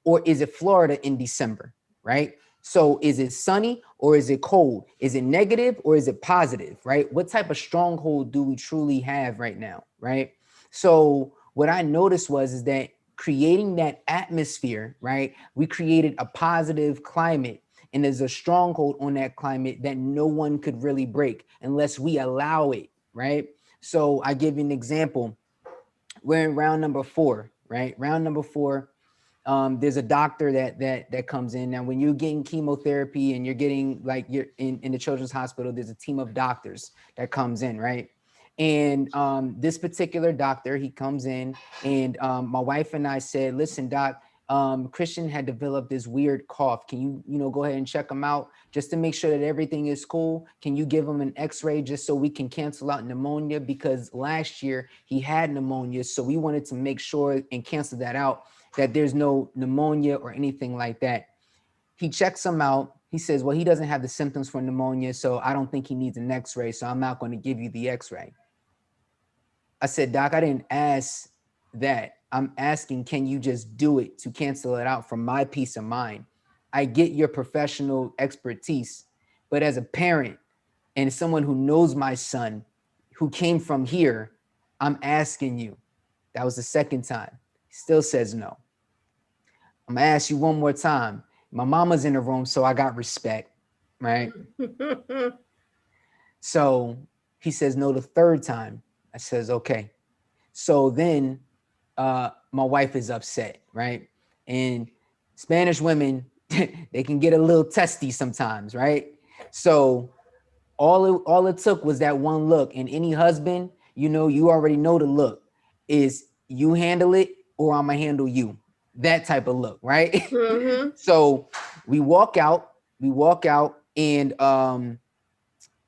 Speaker 2: or is it Florida in December, right? So is it sunny or is it cold? Is it negative or is it positive, right? What type of stronghold do we truly have right now, right? So what I noticed is that creating that atmosphere, right? We created a positive climate, and there's a stronghold on that climate that no one could really break unless we allow it, right? So I give you an example. We're in round number 4, right? Round number 4. There's a doctor that comes in. Now, when you're getting chemotherapy and you're getting, like, you're in the children's hospital, there's a team of doctors that comes in, right? And this particular doctor, he comes in, and my wife and I said, listen, doc, Christian had developed this weird cough. Can you go ahead and check him out just to make sure that everything is cool? Can you give him an x-ray just so we can cancel out pneumonia? Because last year he had pneumonia. So we wanted to make sure and cancel that out, that there's no pneumonia or anything like that. He checks him out. He says, well, he doesn't have the symptoms for pneumonia, so I don't think he needs an x-ray. So I'm not going to give you the x-ray. I said, doc, I didn't ask that. I'm asking, can you just do it to cancel it out for my peace of mind? I get your professional expertise, but as a parent and someone who knows my son, who came from here, I'm asking you. That was the second time. He still says no. I'm gonna ask you one more time. My mama's in the room, so I got respect, right? So he says no the third time. I says, okay. So then my wife is upset, right? And Spanish women, they can get a little testy sometimes, right? So all it took was that one look. And any husband, you already know the look is you handle it or I'm gonna handle you. That type of look, right? Mm-hmm. So we walk out, and I'm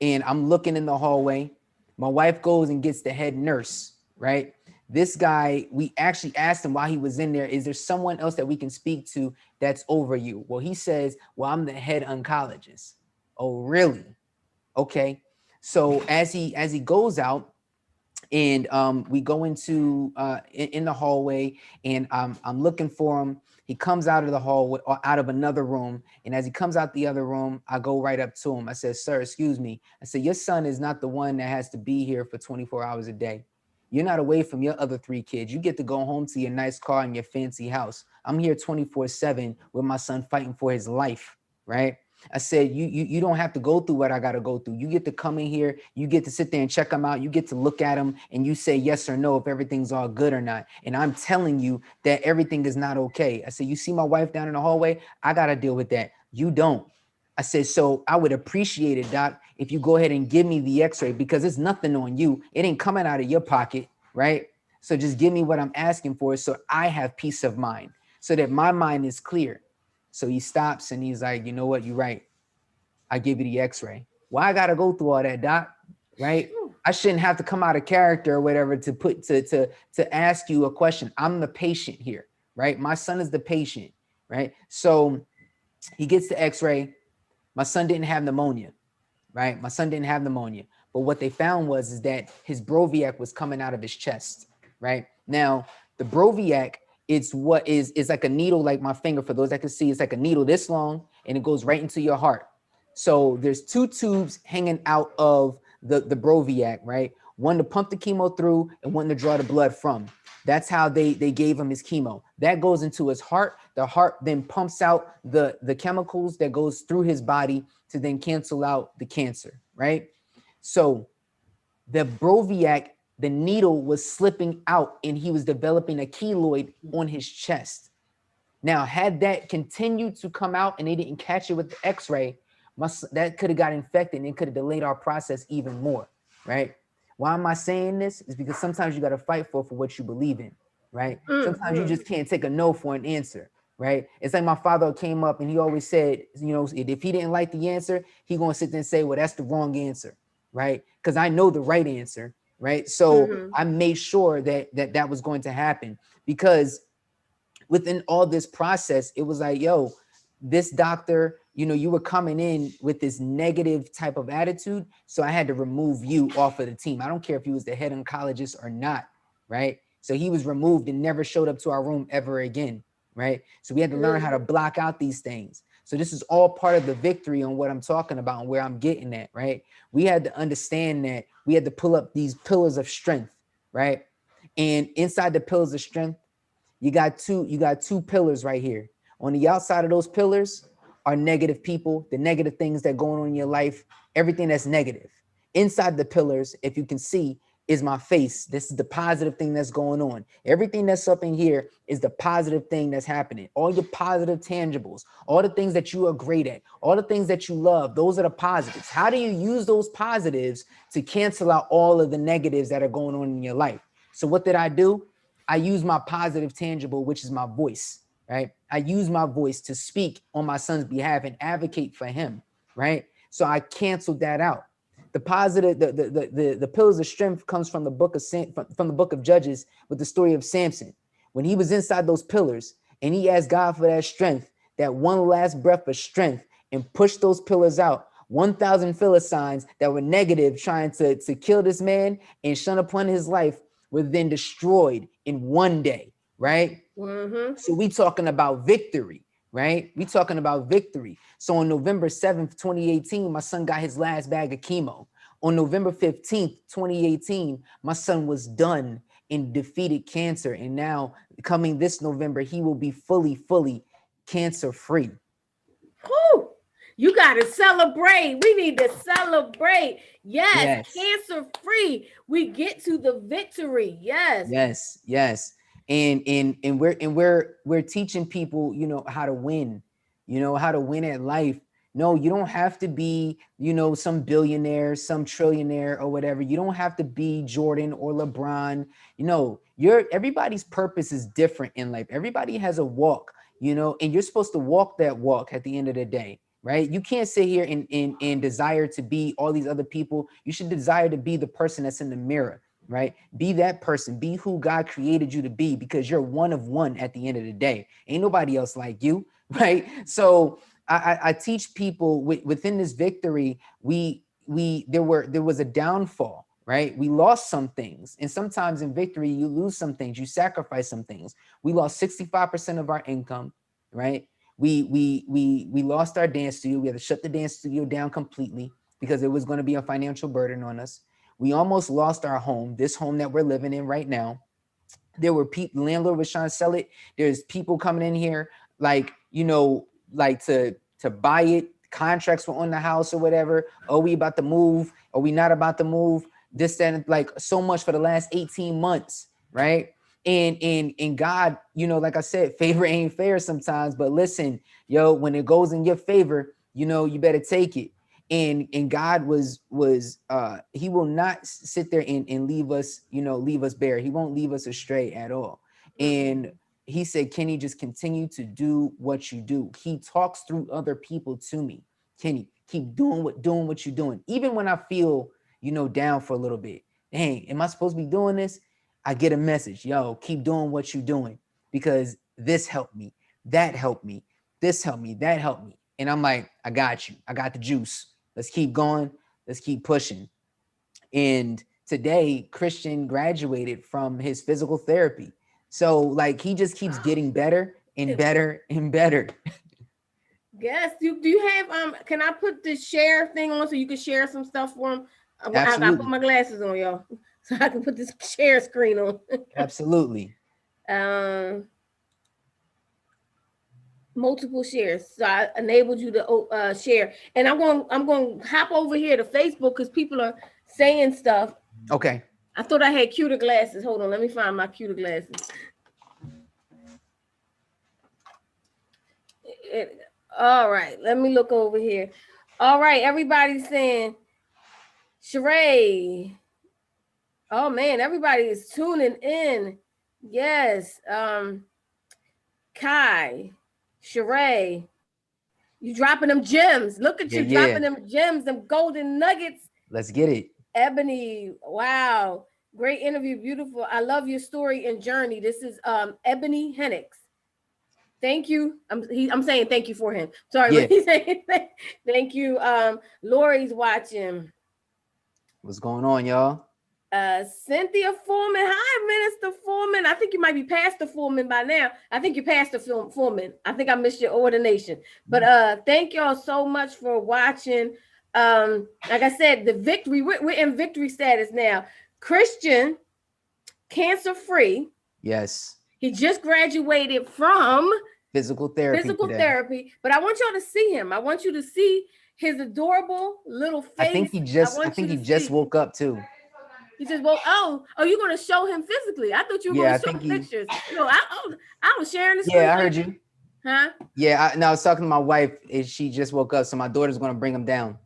Speaker 2: looking in the hallway. My wife goes and gets the head nurse, right? This guy, we actually asked him while he was in there, is there someone else that we can speak to that's over you? Well, he says, well, I'm the head oncologist. Oh, really? Okay. So as he goes out, and we go into in the hallway, and I'm looking for him. He comes out of the hallway, or out of another room, and as he comes out the other room, I go right up to him. I said, sir, excuse me. I said, your son is not the one that has to be here for 24 hours a day. You're not away from your other 3 kids. You get to go home to your nice car and your fancy house. I'm here 24/7 with my son fighting for his life, right? I said, you don't have to go through what I got to go through. You get to come in here. You get to sit there and check them out. You get to look at them and you say yes or no if everything's all good or not. And I'm telling you that everything is not okay. I said, you see my wife down in the hallway? I got to deal with that. You don't. I said, so I would appreciate it, doc, if you go ahead and give me the x-ray, because it's nothing on you. It ain't coming out of your pocket, right? So just give me what I'm asking for so I have peace of mind, so that my mind is clear. So he stops and he's like, you know what? You're right. I give you the x-ray. Why I got to go through all that, doc? Right? I shouldn't have to come out of character or whatever to ask you a question. I'm the patient here, right? My son is the patient, right? So he gets the x-ray. My son didn't have pneumonia, right? My son didn't have pneumonia. But what they found is that his Broviac was coming out of his chest, right? Now, the Broviac, it's like a needle, like my finger, for those that can see, it's like a needle this long, and it goes right into your heart. So there's two tubes hanging out of the Broviac, right? One to pump the chemo through and one to draw the blood from. That's how they gave him his chemo. That goes into his heart. The heart then pumps out the chemicals that goes through his body to then cancel out the cancer, right? So the Broviac, the needle was slipping out and he was developing a keloid on his chest. Now, had that continued to come out and they didn't catch it with the x-ray, that could have got infected and it could have delayed our process even more, right? Why am I saying this? Is because sometimes you got to fight for what you believe in, right? Sometimes you just can't take a no for an answer, right? It's like my father came up and he always said, you know, if he didn't like the answer, he gonna sit there and say, well, that's the wrong answer, right? Because I know the right answer, right? So I made sure that was going to happen, because within all this process, it was like, yo, this doctor, you know, you were coming in with this negative type of attitude. So I had to remove you off of the team. I don't care if he was the head oncologist or not, right? So he was removed and never showed up to our room ever again, right? So we had to learn how to block out these things. So this is all part of the victory on what I'm talking about and where I'm getting at, right? We had to understand that we had to pull up these pillars of strength, right? And inside the pillars of strength, you got two pillars right here. On the outside of those pillars are negative people, the negative things that go on in your life, everything that's negative. Inside the pillars, if you can see, is my face. This is the positive thing that's going on. Everything that's up in here is the positive thing that's happening. All your positive tangibles, all the things that you are great at, all the things that you love, those are the positives. How do you use those positives to cancel out all of the negatives that are going on in your life? So what did I do? I use my positive tangible, which is my voice, right? I use my voice to speak on my son's behalf and advocate for him, right? So I canceled that out. The positive, the pillars of strength comes from the book of from the book of Judges, with the story of Samson. When he was inside those pillars and he asked God for that strength, that one last breath of strength, and pushed those pillars out. 1,000 Philistines that were negative, trying to kill this man and shun upon his life, were then destroyed in one day, right? So we talking about victory, right? We talking about victory. So on November 7th, 2018, my son got his last bag of chemo. On November 15th, 2018, my son was done and defeated cancer. And now coming this November, he will be fully cancer free.
Speaker 1: Whew. You got to celebrate. We need to celebrate. Yes. Cancer free. We get to the victory.
Speaker 2: Yes. And we're teaching people, you know, how to win, you know, how to win at life. No, you don't have to be, you know, some billionaire, some trillionaire or whatever. You don't have to be Jordan or LeBron. You know, everybody's purpose is different in life. Everybody has a walk, you know, and you're supposed to walk that walk at the end of the day, right? You can't sit here and desire to be all these other people. You should desire to be the person that's in the mirror, right? Be that person, be who God created you to be, because you're one of one at the end of the day. Ain't nobody else like you, right? So I teach people within this victory, there was a downfall, right? We lost some things. And sometimes in victory, you lose some things, you sacrifice some things. We lost 65% of our income, right? We lost our dance studio. We had to shut the dance studio down completely because it was going to be a financial burden on us. We almost lost our home, this home that we're living in right now. There were people, the landlord was trying to sell it. There's people coming in here, like, you know, like to buy it. Contracts were on the house or whatever. Are we about to move? Are we not about to move? This, that, and like so much for the last 18 months, right? And God, you know, like I said, favor ain't fair sometimes, but listen, yo, when it goes in your favor, you know, you better take it. And God was he will not sit there and leave us, you know, leave us bare. He won't leave us astray at all. And he said, Kenny, just continue to do what you do. He talks through other people to me. Kenny, keep doing what you're doing. Even when I feel, you know, down for a little bit. Dang, am I supposed to be doing this? I get a message, yo, keep doing what you're doing, because this helped me, that helped me, this helped me, that helped me. And I'm like, I got you. I got the juice. Let's keep going. Let's keep pushing. And today Christian graduated from his physical therapy. So like he just keeps getting better and better and better.
Speaker 1: Yes. Do you have can I put the share thing on so you can share some stuff for him? I gotta put my glasses on, y'all, so I can put this share screen on.
Speaker 2: Absolutely.
Speaker 1: Multiple shares. So I enabled you to share. And I'm going to hop over here to Facebook because people are saying stuff.
Speaker 2: Okay.
Speaker 1: I thought I had cuter glasses. Hold on, let me find my cuter glasses. All right, let me look over here. All right, everybody's saying Sheree. Oh man, everybody is tuning in. Yes. Kai, Sheree, you dropping them gems. Look at you dropping them gems, them golden nuggets.
Speaker 2: Let's get it.
Speaker 1: Ebony, wow. Great interview, beautiful. I love your story and journey. This is Ebony Hennix. Thank you. I'm saying thank you for him. Sorry, but he's saying thank you. Lori's watching.
Speaker 2: What's going on, y'all?
Speaker 1: Cynthia Foreman. Hi, Minister Foreman. I think you might be Pastor Foreman by now. I think you're Pastor Foreman. I think I missed your ordination. But thank y'all so much for watching. Like I said, the victory, we're in victory status now. Christian, cancer-free.
Speaker 2: Yes.
Speaker 1: He just graduated from
Speaker 2: physical therapy.
Speaker 1: But I want y'all to see him. I want you to see his adorable little face.
Speaker 2: I think he just woke up too.
Speaker 1: He just woke. Oh, you're gonna show him physically? I thought you were gonna show pictures. No, I was sharing the screen.
Speaker 2: Yeah, I heard you.
Speaker 1: Huh?
Speaker 2: Yeah, I was talking to my wife. And she just woke up, so my daughter's gonna bring him down.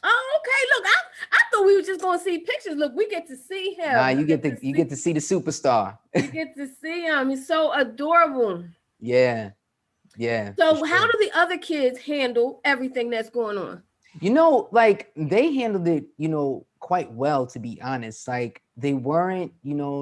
Speaker 1: Oh, okay. Look, I thought we were just gonna see pictures. Look, we get to see him.
Speaker 2: Nah, you get to see the superstar.
Speaker 1: You get to see him. He's so adorable.
Speaker 2: Yeah. Yeah.
Speaker 1: So how do the other kids handle everything that's going on?
Speaker 2: You know, like they handled it, quite well, to be honest. Like they weren't,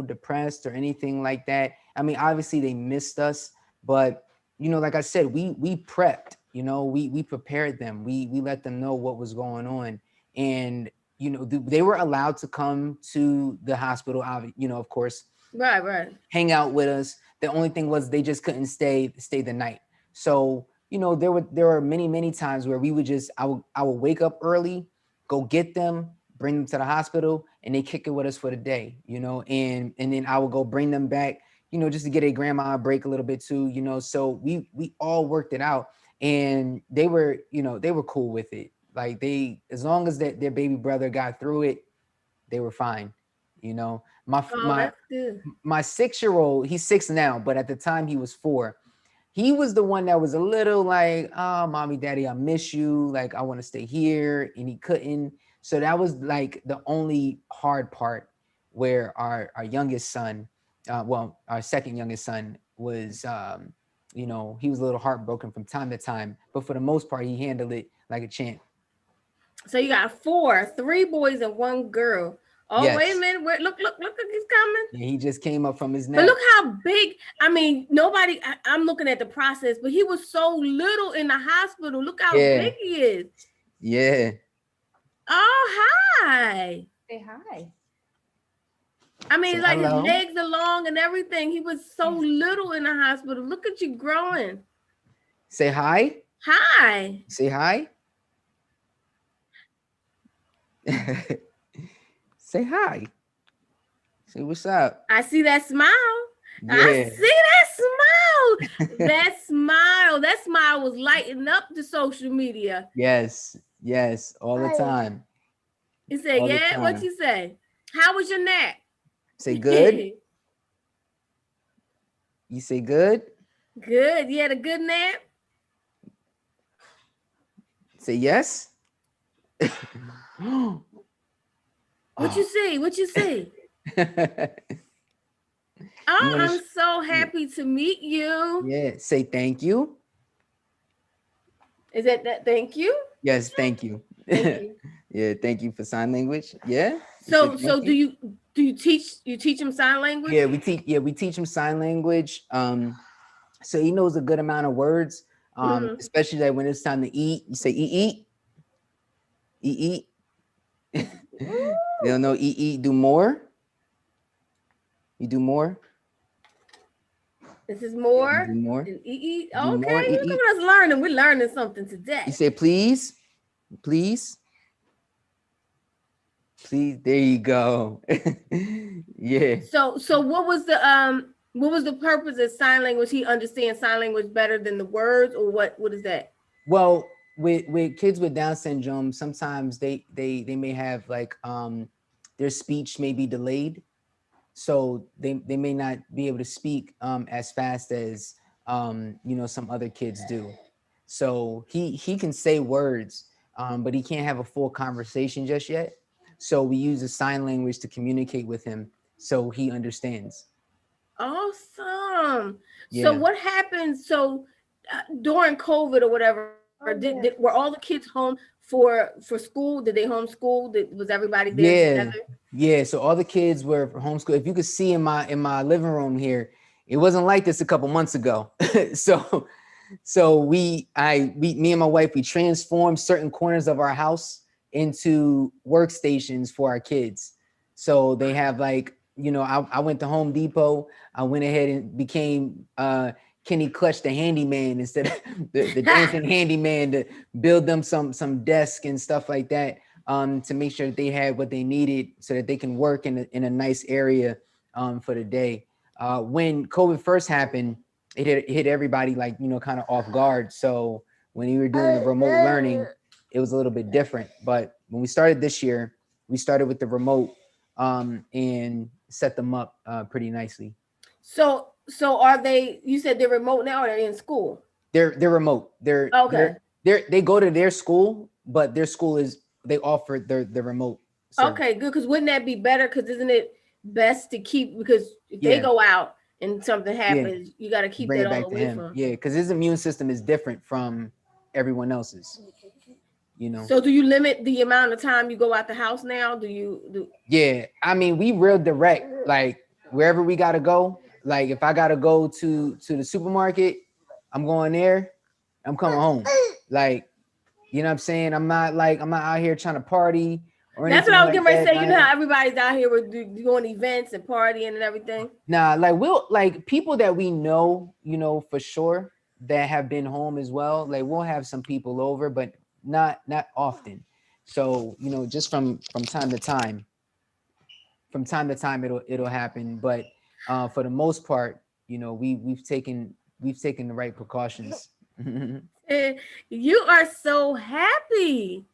Speaker 2: depressed or anything like that. I mean, obviously they missed us, but like I said, we prepped, we prepared them. We let them know what was going on. And, they were allowed to come to the hospital, of course.
Speaker 1: Right.
Speaker 2: Hang out with us. The only thing was they just couldn't stay the night. So, there were many times where we would I would wake up early, go get them, bring them to the hospital, and they kick it with us for the day, and then I would go bring them back, just to get a grandma a break a little bit too, so we all worked it out, and they were cool with it. Like as long as their baby brother got through it, they were fine. My 6-year-old, he's 6 now, but at the time he was 4. He was the one that was a little like, oh, mommy, daddy, I miss you. Like, I want to stay here. And he couldn't. So that was like the only hard part, where our youngest son, our second youngest son was, he was a little heartbroken from time to time. But for the most part, he handled it like a champ.
Speaker 1: So you got 3 boys and 1 girl. Oh, yes. Wait a minute. Look, he's coming.
Speaker 2: Yeah, he just came up from his nap.
Speaker 1: But look how big. I mean, I'm looking at the process, but he was so little in the hospital. Look how big he is.
Speaker 2: Yeah.
Speaker 1: Oh, hi.
Speaker 3: Say hi.
Speaker 1: I mean, his legs are long and everything. He was so little in the hospital. Look at you growing.
Speaker 2: Say hi.
Speaker 1: Hi.
Speaker 2: Say hi. Say hi. Say what's up.
Speaker 1: I see that smile.
Speaker 2: Yeah.
Speaker 1: I see that smile. That smile was lighting up the social media.
Speaker 2: Yes, all the time.
Speaker 1: You said, yeah? What you say? How was your nap?
Speaker 2: Say good. You say good?
Speaker 1: Good. You had a good nap?
Speaker 2: Say yes.
Speaker 1: What you say? I'm so happy to meet you.
Speaker 2: Yeah, say thank you.
Speaker 1: Is that thank you?
Speaker 2: Yes, thank you.
Speaker 1: Thank you.
Speaker 2: Yeah, thank you for sign language. Yeah.
Speaker 1: So do you teach him sign language?
Speaker 2: Yeah, we teach him sign language. So he knows a good amount of words. Especially like when it's time to eat, you say eat. They don't know do more. You do more.
Speaker 1: This is
Speaker 2: Yeah,
Speaker 1: more.
Speaker 2: do more.
Speaker 1: Okay,
Speaker 2: Do more.
Speaker 1: look at us learning. We're learning something today.
Speaker 2: You say please, please, please. There you go. Yeah.
Speaker 1: So what was the purpose of sign language? He understands sign language better than the words, or what is that?
Speaker 2: Well, with kids with Down syndrome, sometimes they may have like their speech may be delayed, so they may not be able to speak as fast as some other kids do. So he can say words, but he can't have a full conversation just yet. So we use the sign language to communicate with him so he understands.
Speaker 1: Awesome. So
Speaker 2: Yeah.
Speaker 1: what happened? So during COVID or whatever, were all the kids home for school? Did they homeschool? Was everybody there together?
Speaker 2: Yeah. So all the kids were homeschooled. If you could see in my living room here, it wasn't like this a couple months ago. So me and my wife, we transformed certain corners of our house into workstations for our kids. So they have like, I went to Home Depot. I went ahead and became Kenny Clutch, the handyman, instead of the dancing handyman, to build them some desk and stuff like that, to make sure that they had what they needed so that they can work in a nice area for the day. When COVID first happened, it hit everybody like, kind of off guard. So when we were doing the remote learning, it was a little bit different. But when we started this year, we started with the remote and set them up pretty nicely.
Speaker 1: So are they? You said they're remote now, or they're in school?
Speaker 2: They're remote.
Speaker 1: Okay.
Speaker 2: They go to their school, but their school they offer the remote service.
Speaker 1: Okay, good. Because wouldn't that be better? Because isn't it best to keep, because if they go out and something happens, you got to keep that all away from him.
Speaker 2: Yeah, because his immune system is different from everyone else's.
Speaker 1: So do you limit the amount of time you go out the house now?
Speaker 2: Yeah, I mean, we real direct. Like wherever we gotta go. Like if I gotta go to the supermarket, I'm going there. I'm coming home. Like, you know what I'm saying? I'm not out here trying to party or anything.
Speaker 1: That's what I was getting ready to say.
Speaker 2: Nah.
Speaker 1: You know how everybody's out here with doing events and partying and everything.
Speaker 2: Nah, like people that we know, for sure, that have been home as well. Like we'll have some people over, but not often. So just from time to time. From time to time, it'll happen. But for the most part, we've taken the right precautions.
Speaker 1: You are so happy.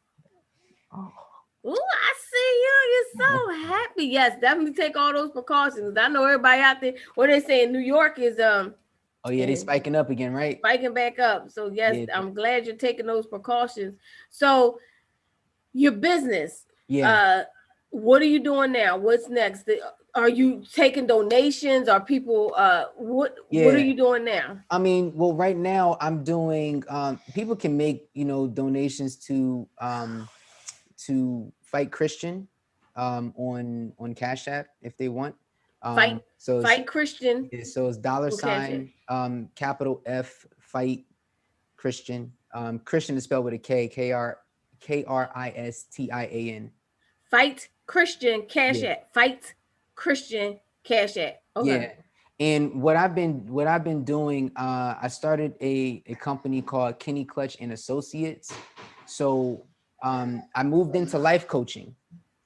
Speaker 1: Oh, I see you. You're so happy. Yes, definitely take all those precautions. I know everybody out there. What they say in New York is
Speaker 2: Oh yeah, they spiking up again, right?
Speaker 1: Spiking back up. So yes, yeah. I'm glad you're taking those precautions. So your business.
Speaker 2: Yeah.
Speaker 1: What are you doing now? What's next? Are you taking donations? Are people what are you doing now?
Speaker 2: I mean, well, right now I'm doing people can make, donations to Fight Christian on Cash App if they want.
Speaker 1: Fight Christian.
Speaker 2: Yeah, so it's $ capital F Fight Christian. Christian is spelled with a K, Kristin.
Speaker 1: Fight Christian Cash App. Fight Christian Cash App. Okay.
Speaker 2: Yeah. And what I've been doing, I started a company called Kenny Clutch and Associates. So I moved into life coaching.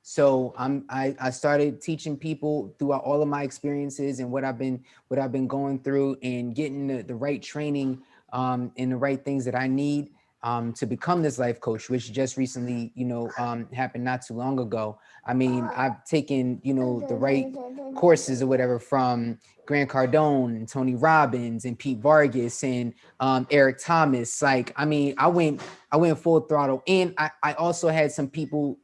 Speaker 2: So I started teaching people throughout all of my experiences and what I've been going through, and getting the right training and the right things that I need to become this life coach, which just recently, happened not too long ago. I mean, I've taken, the right courses or whatever from Grant Cardone and Tony Robbins and Pete Vargas and Eric Thomas. Like, I mean, I went full throttle. And I also had some people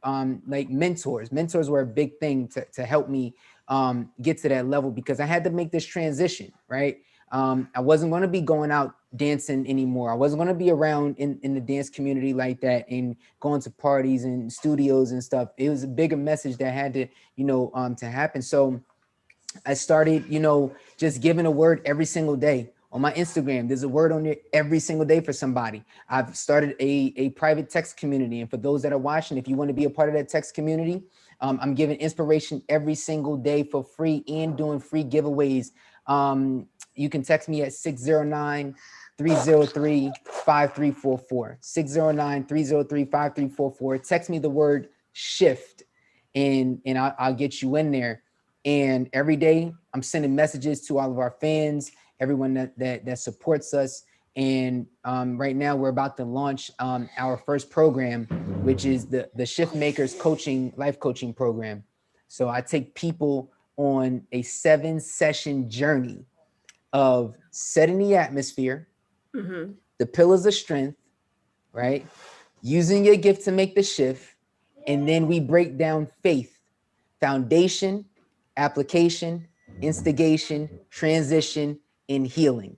Speaker 2: like mentors. Mentors were a big thing to help me get to that level, because I had to make this transition, right? I wasn't going to be going out dancing anymore. I wasn't going to be around in the dance community like that and going to parties and studios and stuff. It was a bigger message that had to, to happen. So I started, just giving a word every single day On my Instagram, there's a word on there every single day for somebody. I've started a private text community. And for those that are watching, if you want to be a part of that text community, I'm giving inspiration every single day for free and doing free giveaways. You can text me at 609-303-5344. 609-303-5344. Text me the word shift and I'll get you in there. And every day I'm sending messages to all of our fans, everyone that supports us. And right now we're about to launch our first program, which is the Shift Makers life coaching program. So I take people on a 7-session journey of setting the atmosphere, the pillars of strength, right? Using your gift to make the shift. And then we break down faith, foundation, application, instigation, transition, and healing.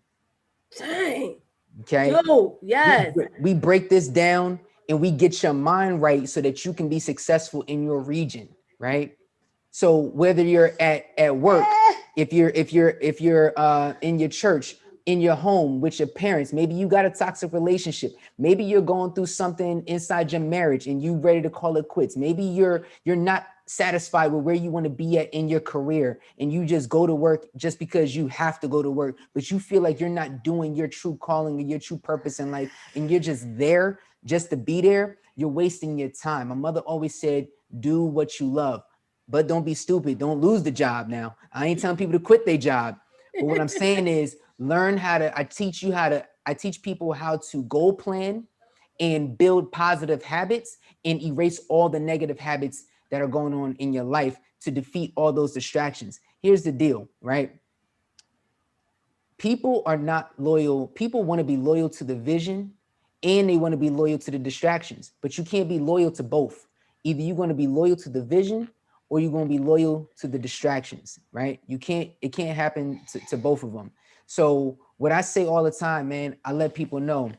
Speaker 1: Dang.
Speaker 2: Okay.
Speaker 1: Yo, yes.
Speaker 2: We break this down and we get your mind right so that you can be successful in your region, right? So whether you're at work, if you're in your church, in your home with your parents, maybe you got a toxic relationship, maybe you're going through something inside your marriage and you ready to call it quits. Maybe you're not satisfied with where you want to be at in your career and you just go to work just because you have to go to work, but you feel like you're not doing your true calling and your true purpose in life and you're just there just to be there. You're wasting your time. My mother always said, do what you love, but don't be stupid. Don't lose the job. Now, I ain't telling people to quit their job, but what I'm saying is learn how to, I teach people how to goal plan and build positive habits and erase all the negative habits that are going on in your life to defeat all those distractions. Here's the deal, right? People are not loyal. People want to be loyal to the vision and they want to be loyal to the distractions, but you can't be loyal to both. Either you're going to be loyal to the vision or you're going to be loyal to the distractions, right? It can't happen to both of them. So what I say all the time, man, I let people know,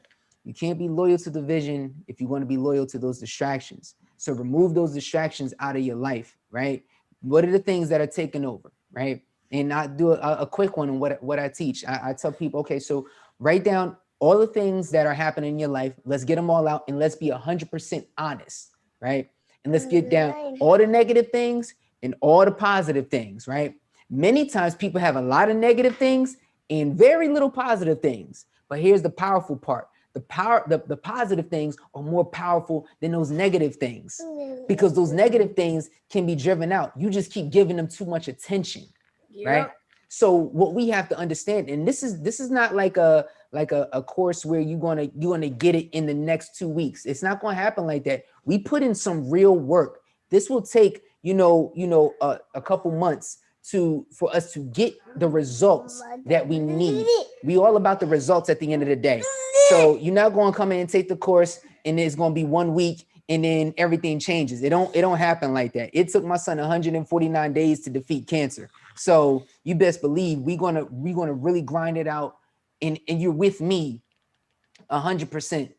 Speaker 2: you can't be loyal to the vision if you want to be loyal to those distractions. So remove those distractions out of your life, right? What are the things that are taking over, right? And I do a quick one on what I teach. I tell people, okay, so write down all the things that are happening in your life. Let's get them all out and let's be 100% honest, right? And let's get down all the negative things and all the positive things, right? Many times people have a lot of negative things and very little positive things. But here's the powerful part. The positive things are more powerful than those negative things because those negative things can be driven out. You just keep giving them too much attention, right? So what we have to understand, and this is not like a course where you're gonna get it in the next 2 weeks. It's not gonna happen like that. We put in some real work. This will take a couple months for us to get the results that we need. We all about the results at the end of the day. So you're not going to come in and take the course and it's going to be 1 week and then everything changes. It don't happen like that. It took my son 149 days to defeat cancer. So you best believe we're gonna really grind it out, and you're with me 100%.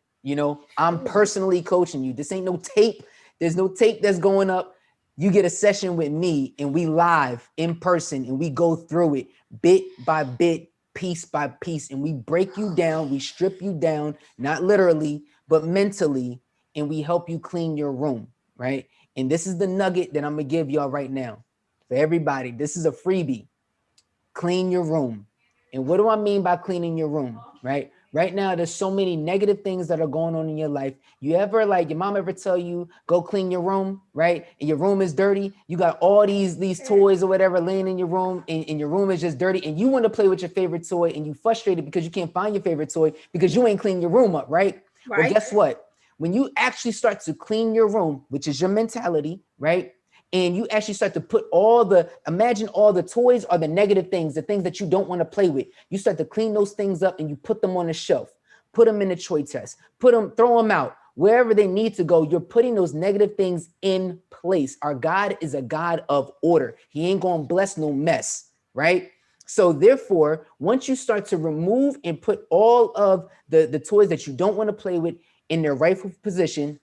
Speaker 2: I'm personally coaching you. This ain't no tape. There's no tape that's going up. You get a session with me and we live in person and we go through it bit by bit, piece by piece, and we break you down, we strip you down, not literally, but mentally, and we help you clean your room, right? And this is the nugget that I'm gonna give y'all right now. For everybody, this is a freebie. Clean your room. And what do I mean by cleaning your room, right? Right now, there's so many negative things that are going on in your life. You ever, your mom ever tell you, go clean your room, right? And your room is dirty. You got all these toys or whatever laying in your room, and your room is just dirty. And you want to play with your favorite toy and you frustrated because you can't find your favorite toy because you ain't cleaned your room up, right? Well, guess what? When you actually start to clean your room, which is your mentality, right? And you actually start to put imagine all the toys are the negative things, the things that you don't want to play with. You start to clean those things up and you put them on the shelf, put them in the toy test, throw them out, wherever they need to go. You're putting those negative things in place. Our God is a God of order. He ain't going to bless no mess, right? So therefore, once you start to remove and put all of the toys that you don't want to play with in their rightful position,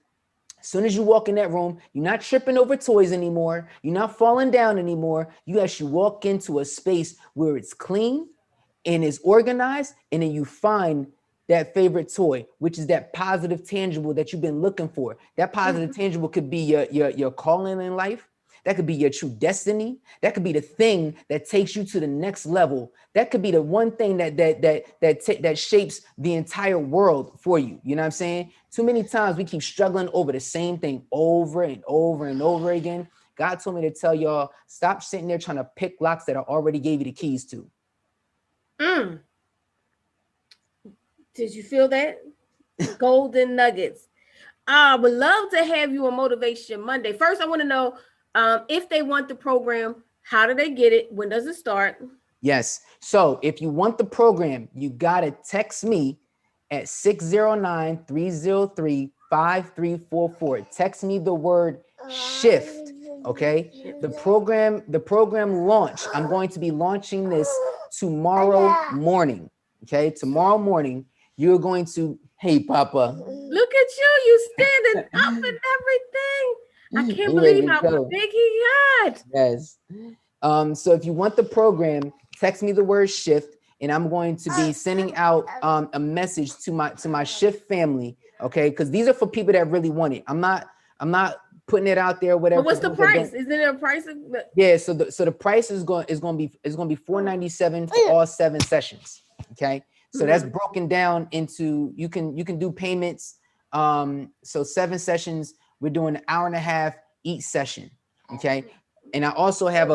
Speaker 2: as soon as you walk in that room, you're not tripping over toys anymore. You're not falling down anymore. You actually walk into a space where it's clean and it's organized, and then you find that favorite toy, which is that positive tangible that you've been looking for. That positive tangible could be your calling in life. That could be your true destiny. That could be the thing that takes you to the next level. That could be the one thing that shapes the entire world for you. You know what I'm saying? Too many times we keep struggling over the same thing over and over and over again. God told me to tell y'all, stop sitting there trying to pick locks that I already gave you the keys to.
Speaker 1: Did you feel that? Golden nuggets. I would love to have you on Motivation Monday. First, I want to know if they want the program, how do they get it? When does it start?
Speaker 2: Yes. So if you want the program, you got to text me at 609-303-5344. Text me the word shift. Okay. The program launch. I'm going to be launching this tomorrow morning. Okay. Tomorrow morning, you're going to, hey, Papa.
Speaker 1: Look at you standing up and everything. I can't believe how big he got.
Speaker 2: Yes. So if you want the program, text me the word shift, and I'm going to be sending out a message to my shift family. Okay, because these are for people that really want it. I'm not putting it out there, whatever.
Speaker 1: But what's the price? Is there a price?
Speaker 2: Yeah, so the price is going to be $497 for all 7 sessions. Okay, so that's broken down into you can do payments. So 7 sessions, we're doing an hour and a half each session. Okay, and I also have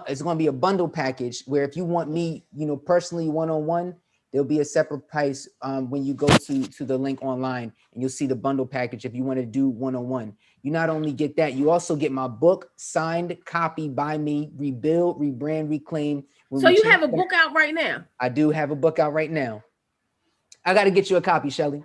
Speaker 2: it's going to be a bundle package where if you want me, personally one-on-one, there'll be a separate price when you go to the link online, and you'll see the bundle package if you want to do one-on-one. You not only get that, you also get my book, signed copy by me, Rebuild, Rebrand, Reclaim.
Speaker 1: So you have a book out right now?
Speaker 2: I do have a book out right now. I got to get you a copy, Shelly.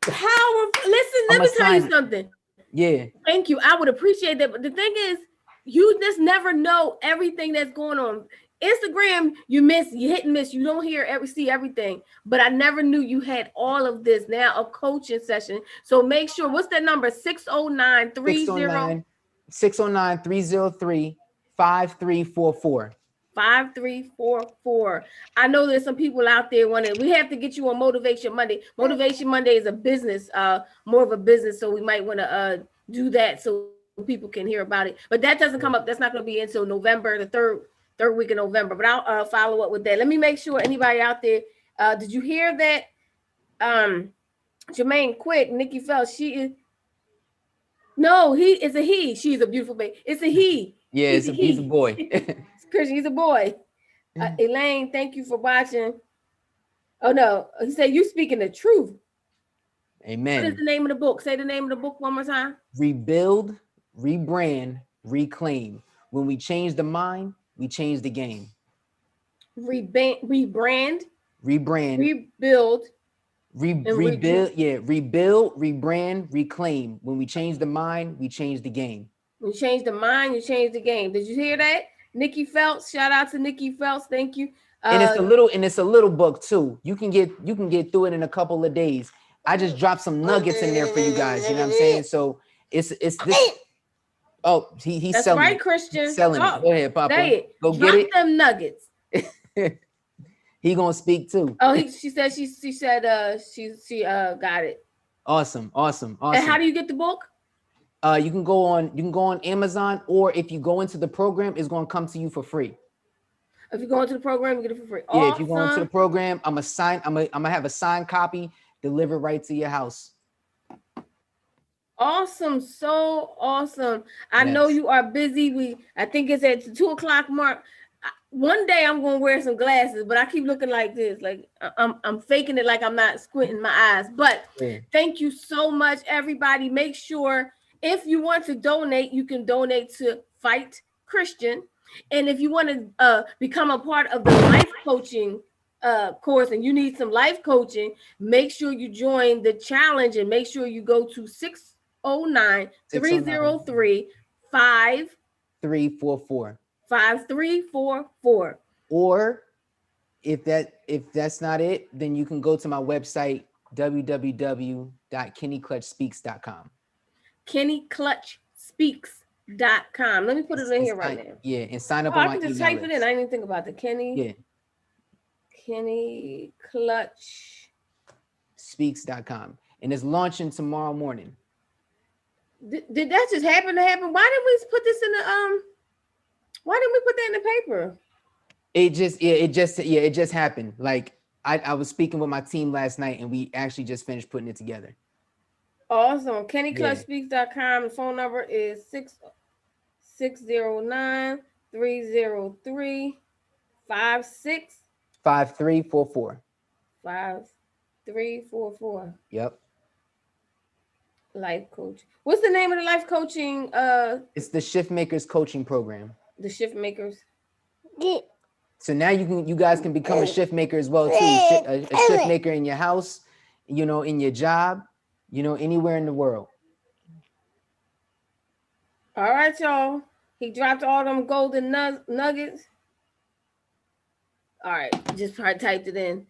Speaker 1: Powerful. Listen, let me tell you something.
Speaker 2: Yeah.
Speaker 1: Thank you. I would appreciate that. But the thing is, you just never know everything that's going on. Instagram, you hit and miss. You don't see everything. But I never knew you had all of this. Now a coaching session. So make sure, what's that number? 609-303-5344. 5344. I know there's some people out there we have to get you on Motivation Monday. Motivation Monday is a business, more of a business. So we might want to do that so people can hear about it. But that doesn't come up. That's not going to be until November, the third week of November. But I'll follow up with that. Let me make sure anybody out there, did you hear that? Jermaine, quick, Nikki Phelps, he's a he. She's a beautiful baby. It's a he.
Speaker 2: Yeah, he's a boy.
Speaker 1: Christian, he's a boy. Elaine, thank you for watching. Oh no, he said you speaking the truth.
Speaker 2: Amen.
Speaker 1: What is the name of the book? Say the name of the book one more time.
Speaker 2: Rebuild, Rebrand, Reclaim. When we change the mind, we change the game.
Speaker 1: Rebrand,
Speaker 2: rebuild. Yeah, rebuild, rebrand, reclaim. When we change the mind, we change the game.
Speaker 1: When you change the mind, you change the game. Did you hear that? Nikki Phelps, shout out to Nikki Phelps. Thank you.
Speaker 2: And it's a little book too. You can get through it in a couple of days. I just dropped some nuggets in there for you guys. You know what I'm saying? So it's this. Oh, he's
Speaker 1: that's
Speaker 2: selling.
Speaker 1: Right, Christian.
Speaker 2: He's selling it. Go ahead, Papa.
Speaker 1: Say it.
Speaker 2: Go
Speaker 1: Drop
Speaker 2: get it.
Speaker 1: Them nuggets.
Speaker 2: He gonna speak too.
Speaker 1: Oh, she said she got it.
Speaker 2: Awesome.
Speaker 1: And how do you get the book?
Speaker 2: You can go on Amazon, or if you go into the program, it's gonna come to you for free.
Speaker 1: If you go into the program, you get it for free.
Speaker 2: Yeah, awesome. If you go into the program, I'm gonna have a signed copy delivered right to your house.
Speaker 1: Awesome, so awesome. I know you are busy. I think it's at the 2:00 mark. One day I'm gonna wear some glasses, but I keep looking like this, like I'm faking it, like I'm not squinting my eyes. But Thank you so much, everybody. Make sure if you want to donate, you can donate to Fight Christian, and if you want to become a part of the life coaching course, and you need some life coaching, make sure you join the challenge, and make sure you go to 609-303-5344. 5344.
Speaker 2: Or if that's not it, then you can go to my website, www.kennyclutchspeaks.com.
Speaker 1: KennyClutchSpeaks.com. Let me put it in here right now.
Speaker 2: Yeah, and sign up
Speaker 1: on
Speaker 2: my email.
Speaker 1: I can just type it in. I didn't even think about the Kenny.
Speaker 2: Yeah.
Speaker 1: Kenny Clutch
Speaker 2: Speaks.com. And it's launching tomorrow morning.
Speaker 1: Did that just happen to happen? Why didn't we put this in the why didn't we put that in the paper?
Speaker 2: It just happened. Like I was speaking with my team last night and we actually just finished putting it together.
Speaker 1: Awesome. KennyClutchSpeaks.com. The phone number is 609-303-565344. 5344.
Speaker 2: Yep.
Speaker 1: Life coach. What's the name of the life coaching?
Speaker 2: It's the Shift Makers coaching program.
Speaker 1: The Shift Makers.
Speaker 2: So now you guys can become a shift maker as well too. A shift maker in your house, you know, in your job, you know, anywhere in the world.
Speaker 1: All right, y'all. He dropped all them golden nuggets. All right, just typed it in.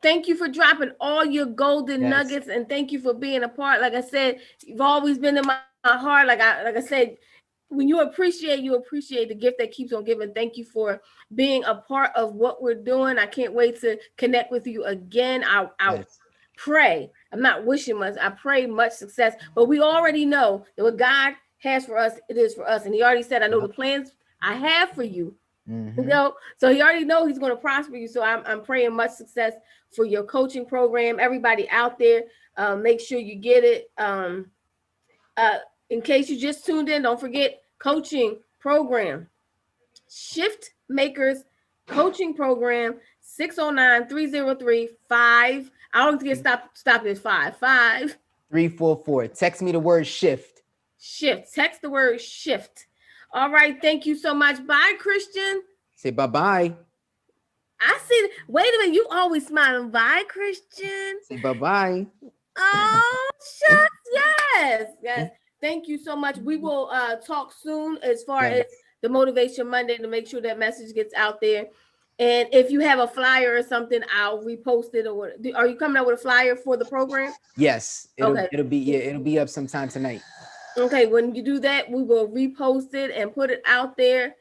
Speaker 1: Thank you for dropping all your golden nuggets, and thank you for being a part. Like I said, you've always been in my heart. Like I said, when you appreciate the gift that keeps on giving. Thank you for being a part of what we're doing. I can't wait to connect with you again. I pray. I'm not wishing much. I pray much success, but we already know that what God has for us, it is for us. And he already said, I know the plans I have for you. You know, so he already knows he's going to prosper you. So I'm praying much success for your coaching program. Everybody out there, make sure you get it. In case you just tuned in, don't forget coaching program. Shift Makers coaching program, 609-303-5. I always get stop at
Speaker 2: 5344. Text me the word shift.
Speaker 1: Shift. Text the word shift. All right. Thank you so much. Bye, Christian.
Speaker 2: Say bye-bye.
Speaker 1: I see. Wait a minute. You always smiling. Bye, Christian.
Speaker 2: Say bye-bye.
Speaker 1: Oh, shucks. Yes. Thank you so much. We will talk soon as far as the Motivation Monday to make sure that message gets out there. And if you have a flyer or something, I'll repost it. Or are you coming up with a flyer for the program?
Speaker 2: Yes. It'll be up sometime tonight.
Speaker 1: Okay, when you do that, we will repost it and put it out there.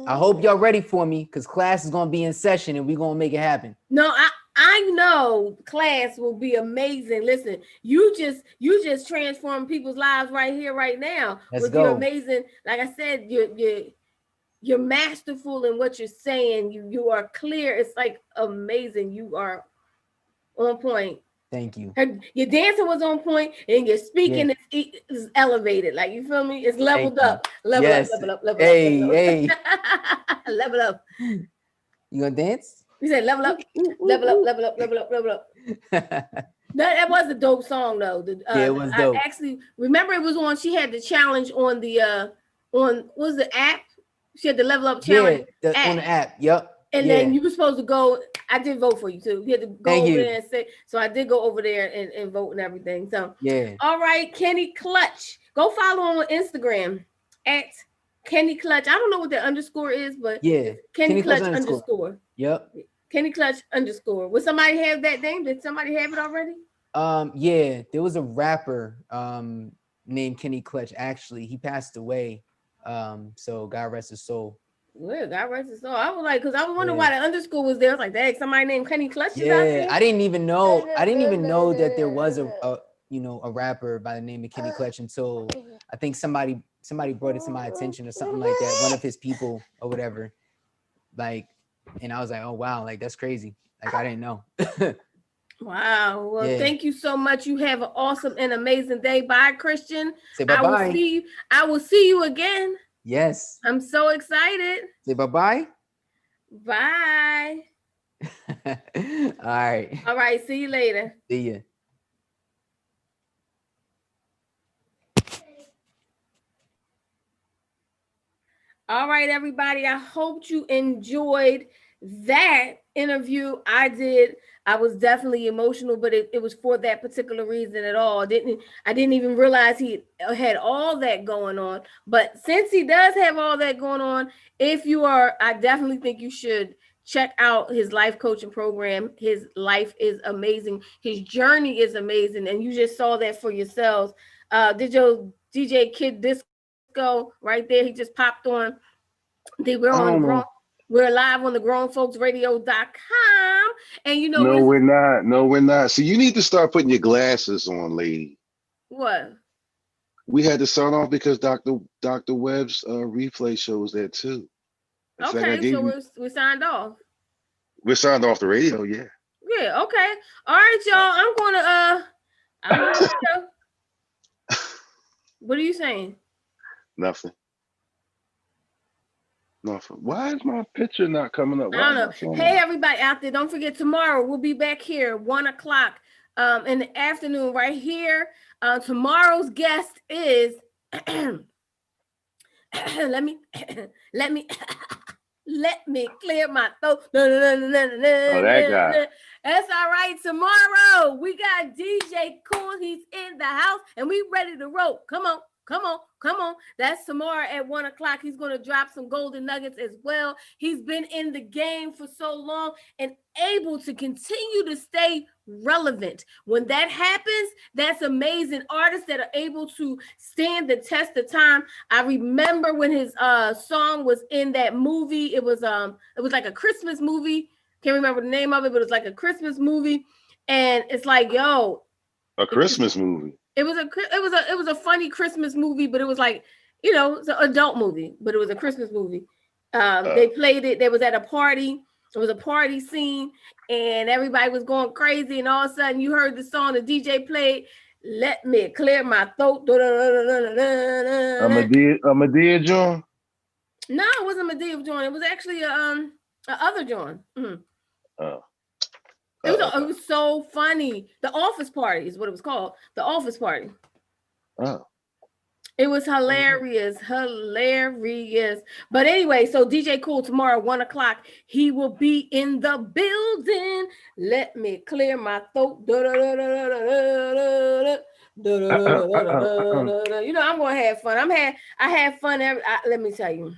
Speaker 2: I hope y'all ready for me because class is gonna be in session and we're gonna make it happen.
Speaker 1: No, I know class will be amazing. Listen, you just transform people's lives right here, right now.
Speaker 2: Let's go.
Speaker 1: Your amazing, like I said, you're masterful in what you're saying. You are clear. It's like amazing. You are on point.
Speaker 2: Thank you.
Speaker 1: Your dancing was on point, and your speaking is elevated. Like, you feel me? It's leveled up. Level up.
Speaker 2: Hey.
Speaker 1: Level up.
Speaker 2: You gonna dance?
Speaker 1: You said level up. Level up. That was a dope song though.
Speaker 2: It was dope.
Speaker 1: I actually remember it was on. She had the challenge on the what was the app? She had the level up challenge
Speaker 2: on the app. Yep.
Speaker 1: And then you were supposed to go. I did vote for you too. You had to go over there and say. So I did go over there and vote and everything. So all right, Kenny Clutch. Go follow him on Instagram at Kenny Clutch. I don't know what the underscore is, but Kenny Clutch underscore.
Speaker 2: Yep.
Speaker 1: Kenny Clutch underscore. Would somebody have that name? Did somebody have it already?
Speaker 2: There was a rapper named Kenny Clutch. Actually, he passed away. So God rest his soul.
Speaker 1: Well, God rest his soul. I was like, because I was wondering why the underscore was there. I was like, dang, somebody named Kenny Clutch is out there?
Speaker 2: I didn't even know that there was a rapper by the name of Kenny Clutch until I think somebody brought it to my attention or something like that. One of his people or whatever. Like, and I was like, oh wow, like that's crazy. Like I didn't know.
Speaker 1: Wow. Well, thank you so much. You have an awesome and amazing day. Bye, Christian.
Speaker 2: Say bye-bye.
Speaker 1: I will see you again.
Speaker 2: Yes.
Speaker 1: I'm so excited.
Speaker 2: Say bye-bye.
Speaker 1: Bye.
Speaker 2: All right.
Speaker 1: All right. See you later.
Speaker 2: See ya.
Speaker 1: All right, everybody. I hope you enjoyed that interview. I did. I was definitely emotional, but it was for that particular reason at all. I didn't even realize he had all that going on. But since he does have all that going on, I definitely think you should check out his life coaching program. His life is amazing. His journey is amazing. And you just saw that for yourselves. Did your DJ Kid Disco right there? He just popped on. They were on We're live on the grownfolksradio.com. And you know,
Speaker 3: No, we're not. No, we're not. So you need to start putting your glasses on, lady.
Speaker 1: what?
Speaker 3: We had to sign off because Dr. Webb's replay shows that too. In fact, I
Speaker 1: Okay,
Speaker 3: gave
Speaker 1: so
Speaker 3: you.
Speaker 1: we signed off.
Speaker 3: We're signed off the radio. Yeah.
Speaker 1: Yeah, okay. All right, y'all. I'm gonna go. What are you saying?
Speaker 3: Nothing. Nothing. Why is my picture not coming up?
Speaker 1: I
Speaker 3: Why
Speaker 1: don't
Speaker 3: is
Speaker 1: know.
Speaker 3: my phone
Speaker 1: Hey,
Speaker 3: not?
Speaker 1: everybody out there, don't forget tomorrow we'll be back here 1:00 in the afternoon right here. Tomorrow's guest is let me let me let me clear my throat.
Speaker 3: Oh, that guy.
Speaker 1: That's all right. Tomorrow we got DJ Cool. He's in the house and we ready to roll. Come on. Come on, come on. That's tomorrow at 1:00. He's going to drop some golden nuggets as well. He's been in the game for so long and able to continue to stay relevant. When that happens, that's amazing. Artists that are able to stand the test of time. I remember when his song was in that movie. It was like a Christmas movie. Can't remember the name of it, but it was like a Christmas movie. And it's like, yo,
Speaker 3: A Christmas movie.
Speaker 1: it was a funny Christmas movie, but it was like, you know, it's an adult movie, but it was a Christmas movie. They played it. They was at a party. It was a party scene, and everybody was going crazy. And all of a sudden, you heard the song the DJ played. Let me clear my throat.
Speaker 3: A Madea John.
Speaker 1: No, it wasn't Madea John. It was actually a other John. Mm-hmm.
Speaker 3: Oh.
Speaker 1: It was so funny. The Office Party is what it was called. The Office Party.
Speaker 3: Oh.
Speaker 1: It was hilarious, hilarious. But anyway, so DJ Cool tomorrow, 1:00, he will be in the building. Let me clear my throat. You know, I'm gonna have fun. I had fun. Let me tell you.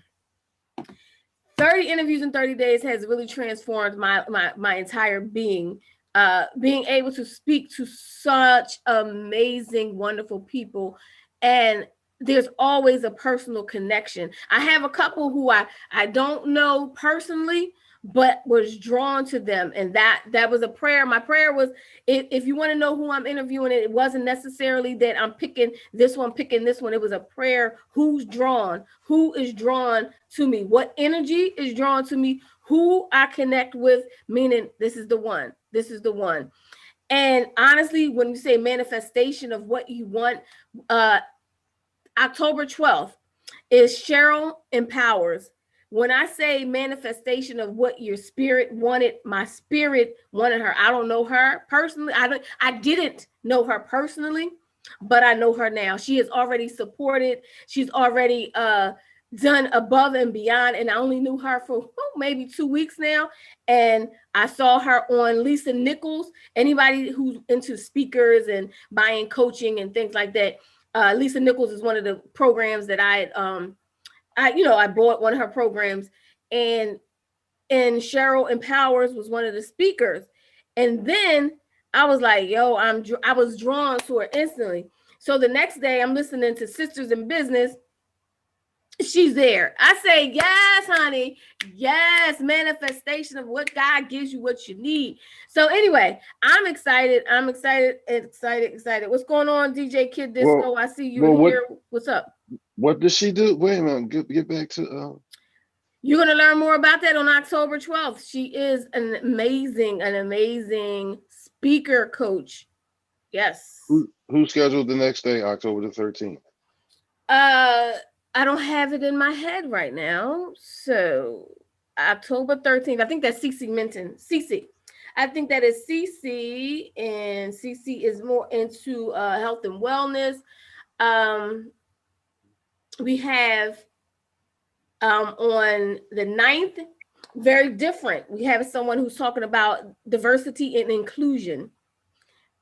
Speaker 1: 30 interviews in 30 days has really transformed my entire being. Being able to speak to such amazing, wonderful people, and there's always a personal connection. I have a couple who I don't know personally, but was drawn to them, and that was a prayer. My prayer was, if you want to know who I'm interviewing, it wasn't necessarily that I'm picking this one. It was a prayer. Who is drawn to me? What energy is drawn to me? Who I connect with, meaning this is the one. And honestly, when you say manifestation of what you want, October 12th is Cheryl Empowers. When I say manifestation of what your spirit wanted, my spirit wanted her. I don't know her personally. I didn't know her personally, but I know her now. She has already supported. She's already done above and beyond. And I only knew her for maybe 2 weeks now. And I saw her on Lisa Nichols. Anybody who's into speakers and buying coaching and things like that, Lisa Nichols is one of the programs that I bought one of her programs, and Cheryl Empowers was one of the speakers. And then I was like, yo, I was drawn to her instantly. So the next day I'm listening to Sisters in Business. She's there. I say, yes, honey. Yes, manifestation of what God gives you, what you need. So anyway, I'm excited. Excited. What's going on, DJ Kid Disco? I see you here. What's up?
Speaker 3: What does she do? Wait a minute. Get back to.
Speaker 1: You're going to learn more about that on October 12th. She is an amazing speaker coach. Yes.
Speaker 3: Who scheduled the next day, October the 13th?
Speaker 1: I don't have it in my head right now. So October 13th, I think that's Cece Minton. Cece. I think that is Cece, and Cece is more into health and wellness. We have on the 9th, very different. We have someone who's talking about diversity and inclusion.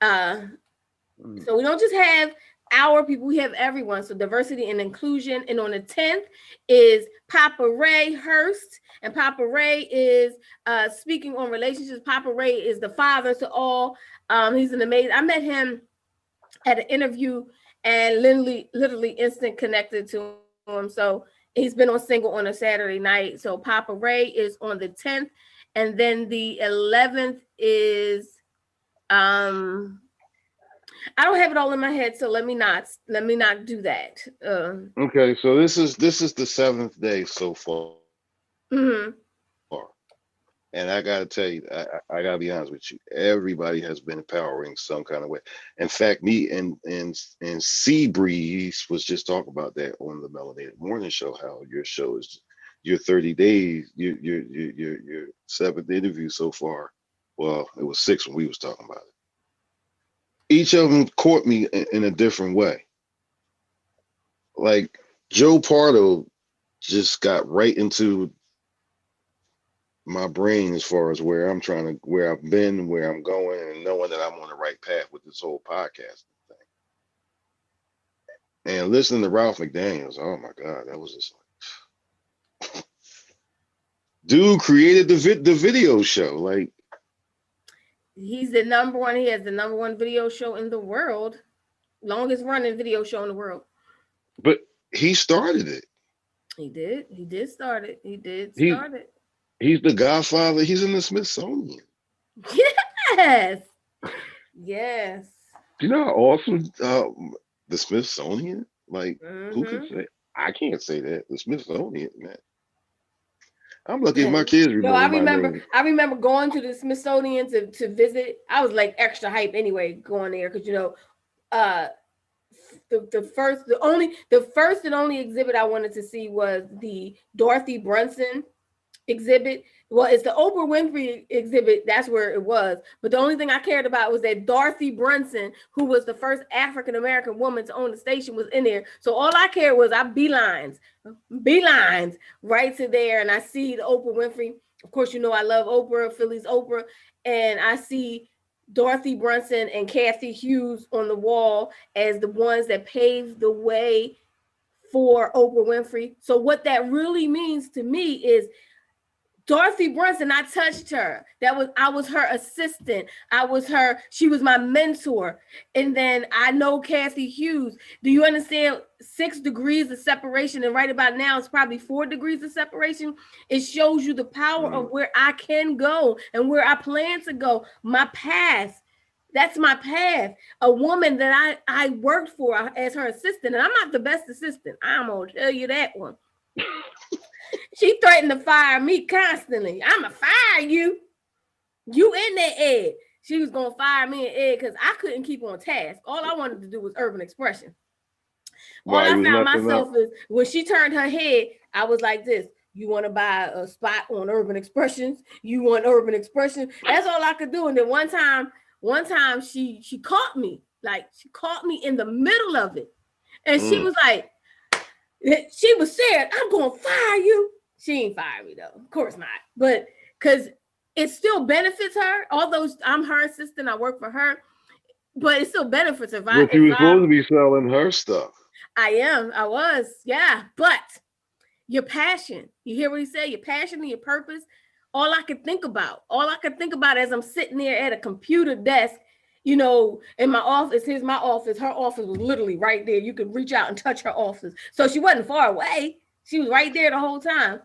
Speaker 1: So we don't just have our people, we have everyone. So diversity and inclusion. And on the 10th is Papa Ray Hurst. And Papa Ray is speaking on relationships. Papa Ray is the father to all. He's an amazing, I met him at an interview and literally instant connected to him. So He's been on single on a Saturday night. So Papa Ray is on the 10th, and then the 11th is I don't have it all in my head, so let me not do that.
Speaker 3: Okay, so this is the 7th day so far.
Speaker 1: Mm-hmm.
Speaker 3: And I gotta tell you, I gotta be honest with you. Everybody has been empowering some kind of way. In fact, me and Seabreeze was just talking about that on the Melanated Morning Show. How your show is your 30 days, your 7th interview so far. Well, it was 6 when we was talking about it. Each of them caught me in a different way. Like Joe Pardo just got right into my brain as far as where I've been, where I'm going, and knowing that I'm on the right path with this whole podcast thing. And listening to Ralph McDaniels, oh my God, that was just like, dude created the video show. Like,
Speaker 1: he's the number one. He has the number one video show in the world, longest running video show in the world.
Speaker 3: But he started it.
Speaker 1: He did start it. He did start it.
Speaker 3: He's the godfather. He's in the Smithsonian.
Speaker 1: Yes. Yes.
Speaker 3: Do you know how awesome the Smithsonian? Like, who can say? I can't say that. The Smithsonian, man. I'm lucky if my kids remember.
Speaker 1: No, I remember going to the Smithsonian to visit. I was like extra hype anyway going there because the first and only exhibit I wanted to see was the Dorothy Brunson exhibit. Well, it's the Oprah Winfrey exhibit. That's where it was. But the only thing I cared about was that Dorothy Brunson, who was the first African-American woman to own the station, was in there. So all I cared was I beelines right to there. And I see the Oprah Winfrey. Of course, I love Oprah, Philly's Oprah. And I see Dorothy Brunson and Kathy Hughes on the wall as the ones that paved the way for Oprah Winfrey. So what that really means to me is Dorothy Brunson, I touched her. I was her assistant. She was my mentor. And then I know Kathy Hughes. Do you understand 6 degrees of separation? And right about now, it's probably 4 degrees of separation. It shows you the power of where I can go and where I plan to go. My path. That's my path. A woman that I worked for as her assistant. And I'm not the best assistant. I'm going to tell you that one. She threatened to fire me constantly. I'ma fire you. You in there, Ed. She was gonna fire me and Ed because I couldn't keep on task. All I wanted to do was urban expression. All I found myself is when she turned her head, I was like this. You want to buy a spot on Urban Expressions? You want Urban Expression? That's all I could do. And then one time she caught me. Like she caught me in the middle of it. And she was like, she was scared. I'm gonna fire you. She ain't fire me though, of course not. But because it still benefits her. Although I'm her assistant, I work for her, but it still benefits her.
Speaker 3: But you were supposed to be selling her stuff.
Speaker 1: I was, yeah. But your passion, you hear what he said? Your passion and your purpose. All I could think about as I'm sitting there at a computer desk. In my office, here's my office. Her office was literally right there. You could reach out and touch her office. So she wasn't far away. She was right there the whole time.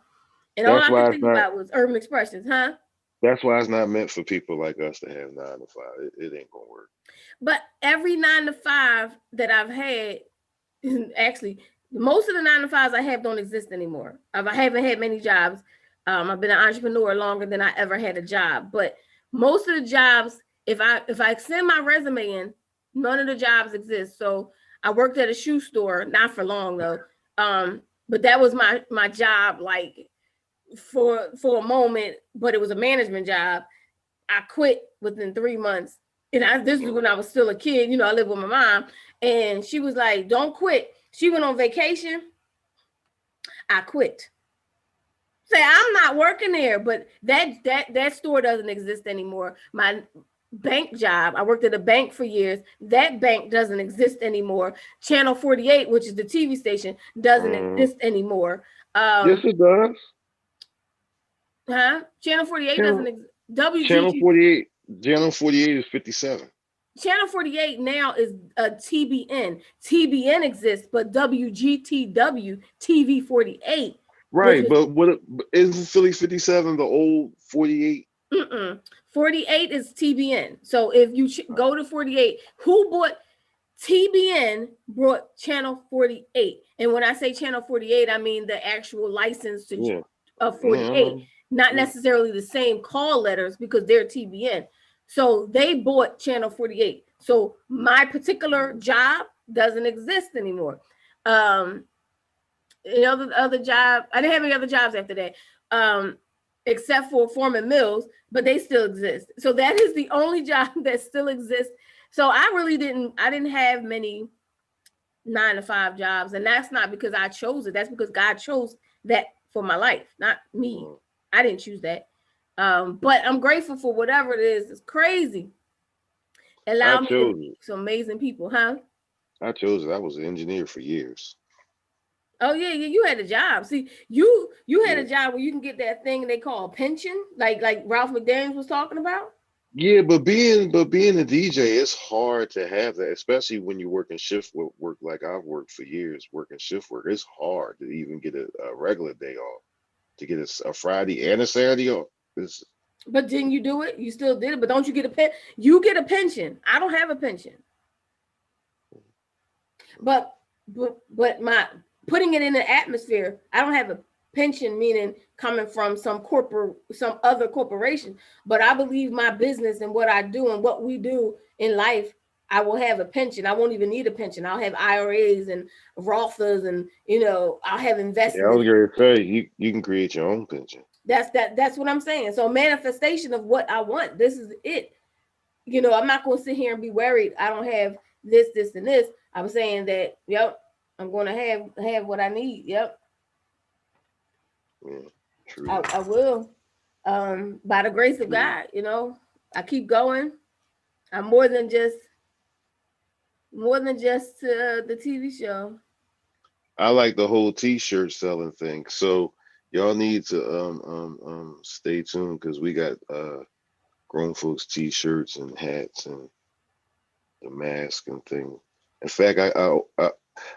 Speaker 1: And all I could think about was Urban Expressions, huh?
Speaker 3: That's why it's not meant for people like us to have 9 to 5. It ain't gonna work.
Speaker 1: But every 9 to 5 that I've had, actually, most of the 9 to 5s I have don't exist anymore. I haven't had many jobs. I've been an entrepreneur longer than I ever had a job. But most of the jobs, if I send my resume in, none of the jobs exist. So I worked at a shoe store, not for long though. But that was my job, like for a moment, but it was a management job. I quit within 3 months. And this is when I was still a kid. I lived with my mom, and she was like, "Don't quit." She went on vacation. I quit. Say, I'm not working there, but that store doesn't exist anymore. My bank job, I worked at a bank for years. That bank doesn't exist anymore. Channel 48, which is the TV station, doesn't exist anymore.
Speaker 3: Yes, it does.
Speaker 1: Huh? Channel 48 doesn't exist.
Speaker 3: Channel 48 is 57.
Speaker 1: Channel 48 now is a TBN. TBN exists, but WGTW TV 48, which
Speaker 3: Right,
Speaker 1: is
Speaker 3: but what isn't Philly 57 the old 48?
Speaker 1: 48 is TBN. So if you go to 48, who bought TBN brought Channel 48. And when I say Channel 48, I mean the actual license to
Speaker 3: Yeah,
Speaker 1: 48, not necessarily the same call letters because they're TBN. So they bought Channel 48. So my particular job doesn't exist anymore. Other job, I didn't have any other jobs after that. Except for Foreman Mills, but they still exist. So that is the only job that still exists. So I didn't have many 9-to-5 jobs, and that's not because I chose it. That's because God chose that for my life, not me. I didn't choose that. But I'm grateful for whatever it is. It's crazy. Allow me to meet some amazing people, huh?
Speaker 3: I chose it. I was an engineer for years.
Speaker 1: Oh yeah, you had a job. See, you had a job where you can get that thing they call a pension, like Ralph McDaniels was talking about.
Speaker 3: Yeah, but being a DJ, it's hard to have that, especially when you work in shift work like I've worked for years, working shift work. It's hard to even get a regular day off, to get a Friday and a Saturday off.
Speaker 1: But didn't you do it? You still did it, but don't you get a pen? You get a pension. I don't have a pension. But my putting it in the atmosphere, I don't have a pension, meaning coming from some other corporation. But I believe my business and what I do and what we do in life, I will have a pension. I won't even need a pension. I'll have IRAs and Roths, and I'll have investments.
Speaker 3: Yeah, I was going to say you can create your own pension.
Speaker 1: That's what I'm saying. So manifestation of what I want. This is it. I'm not going to sit here and be worried I don't have this, and this. I'm saying that, yep, I'm going to have what I need. Yep.
Speaker 3: Yeah, true.
Speaker 1: I will. By the grace of God, I keep going. I'm more than just the TV show.
Speaker 3: I like the whole T-shirt selling thing. So y'all need to stay tuned because we got grown folks T-shirts and hats and the mask and thing. In fact,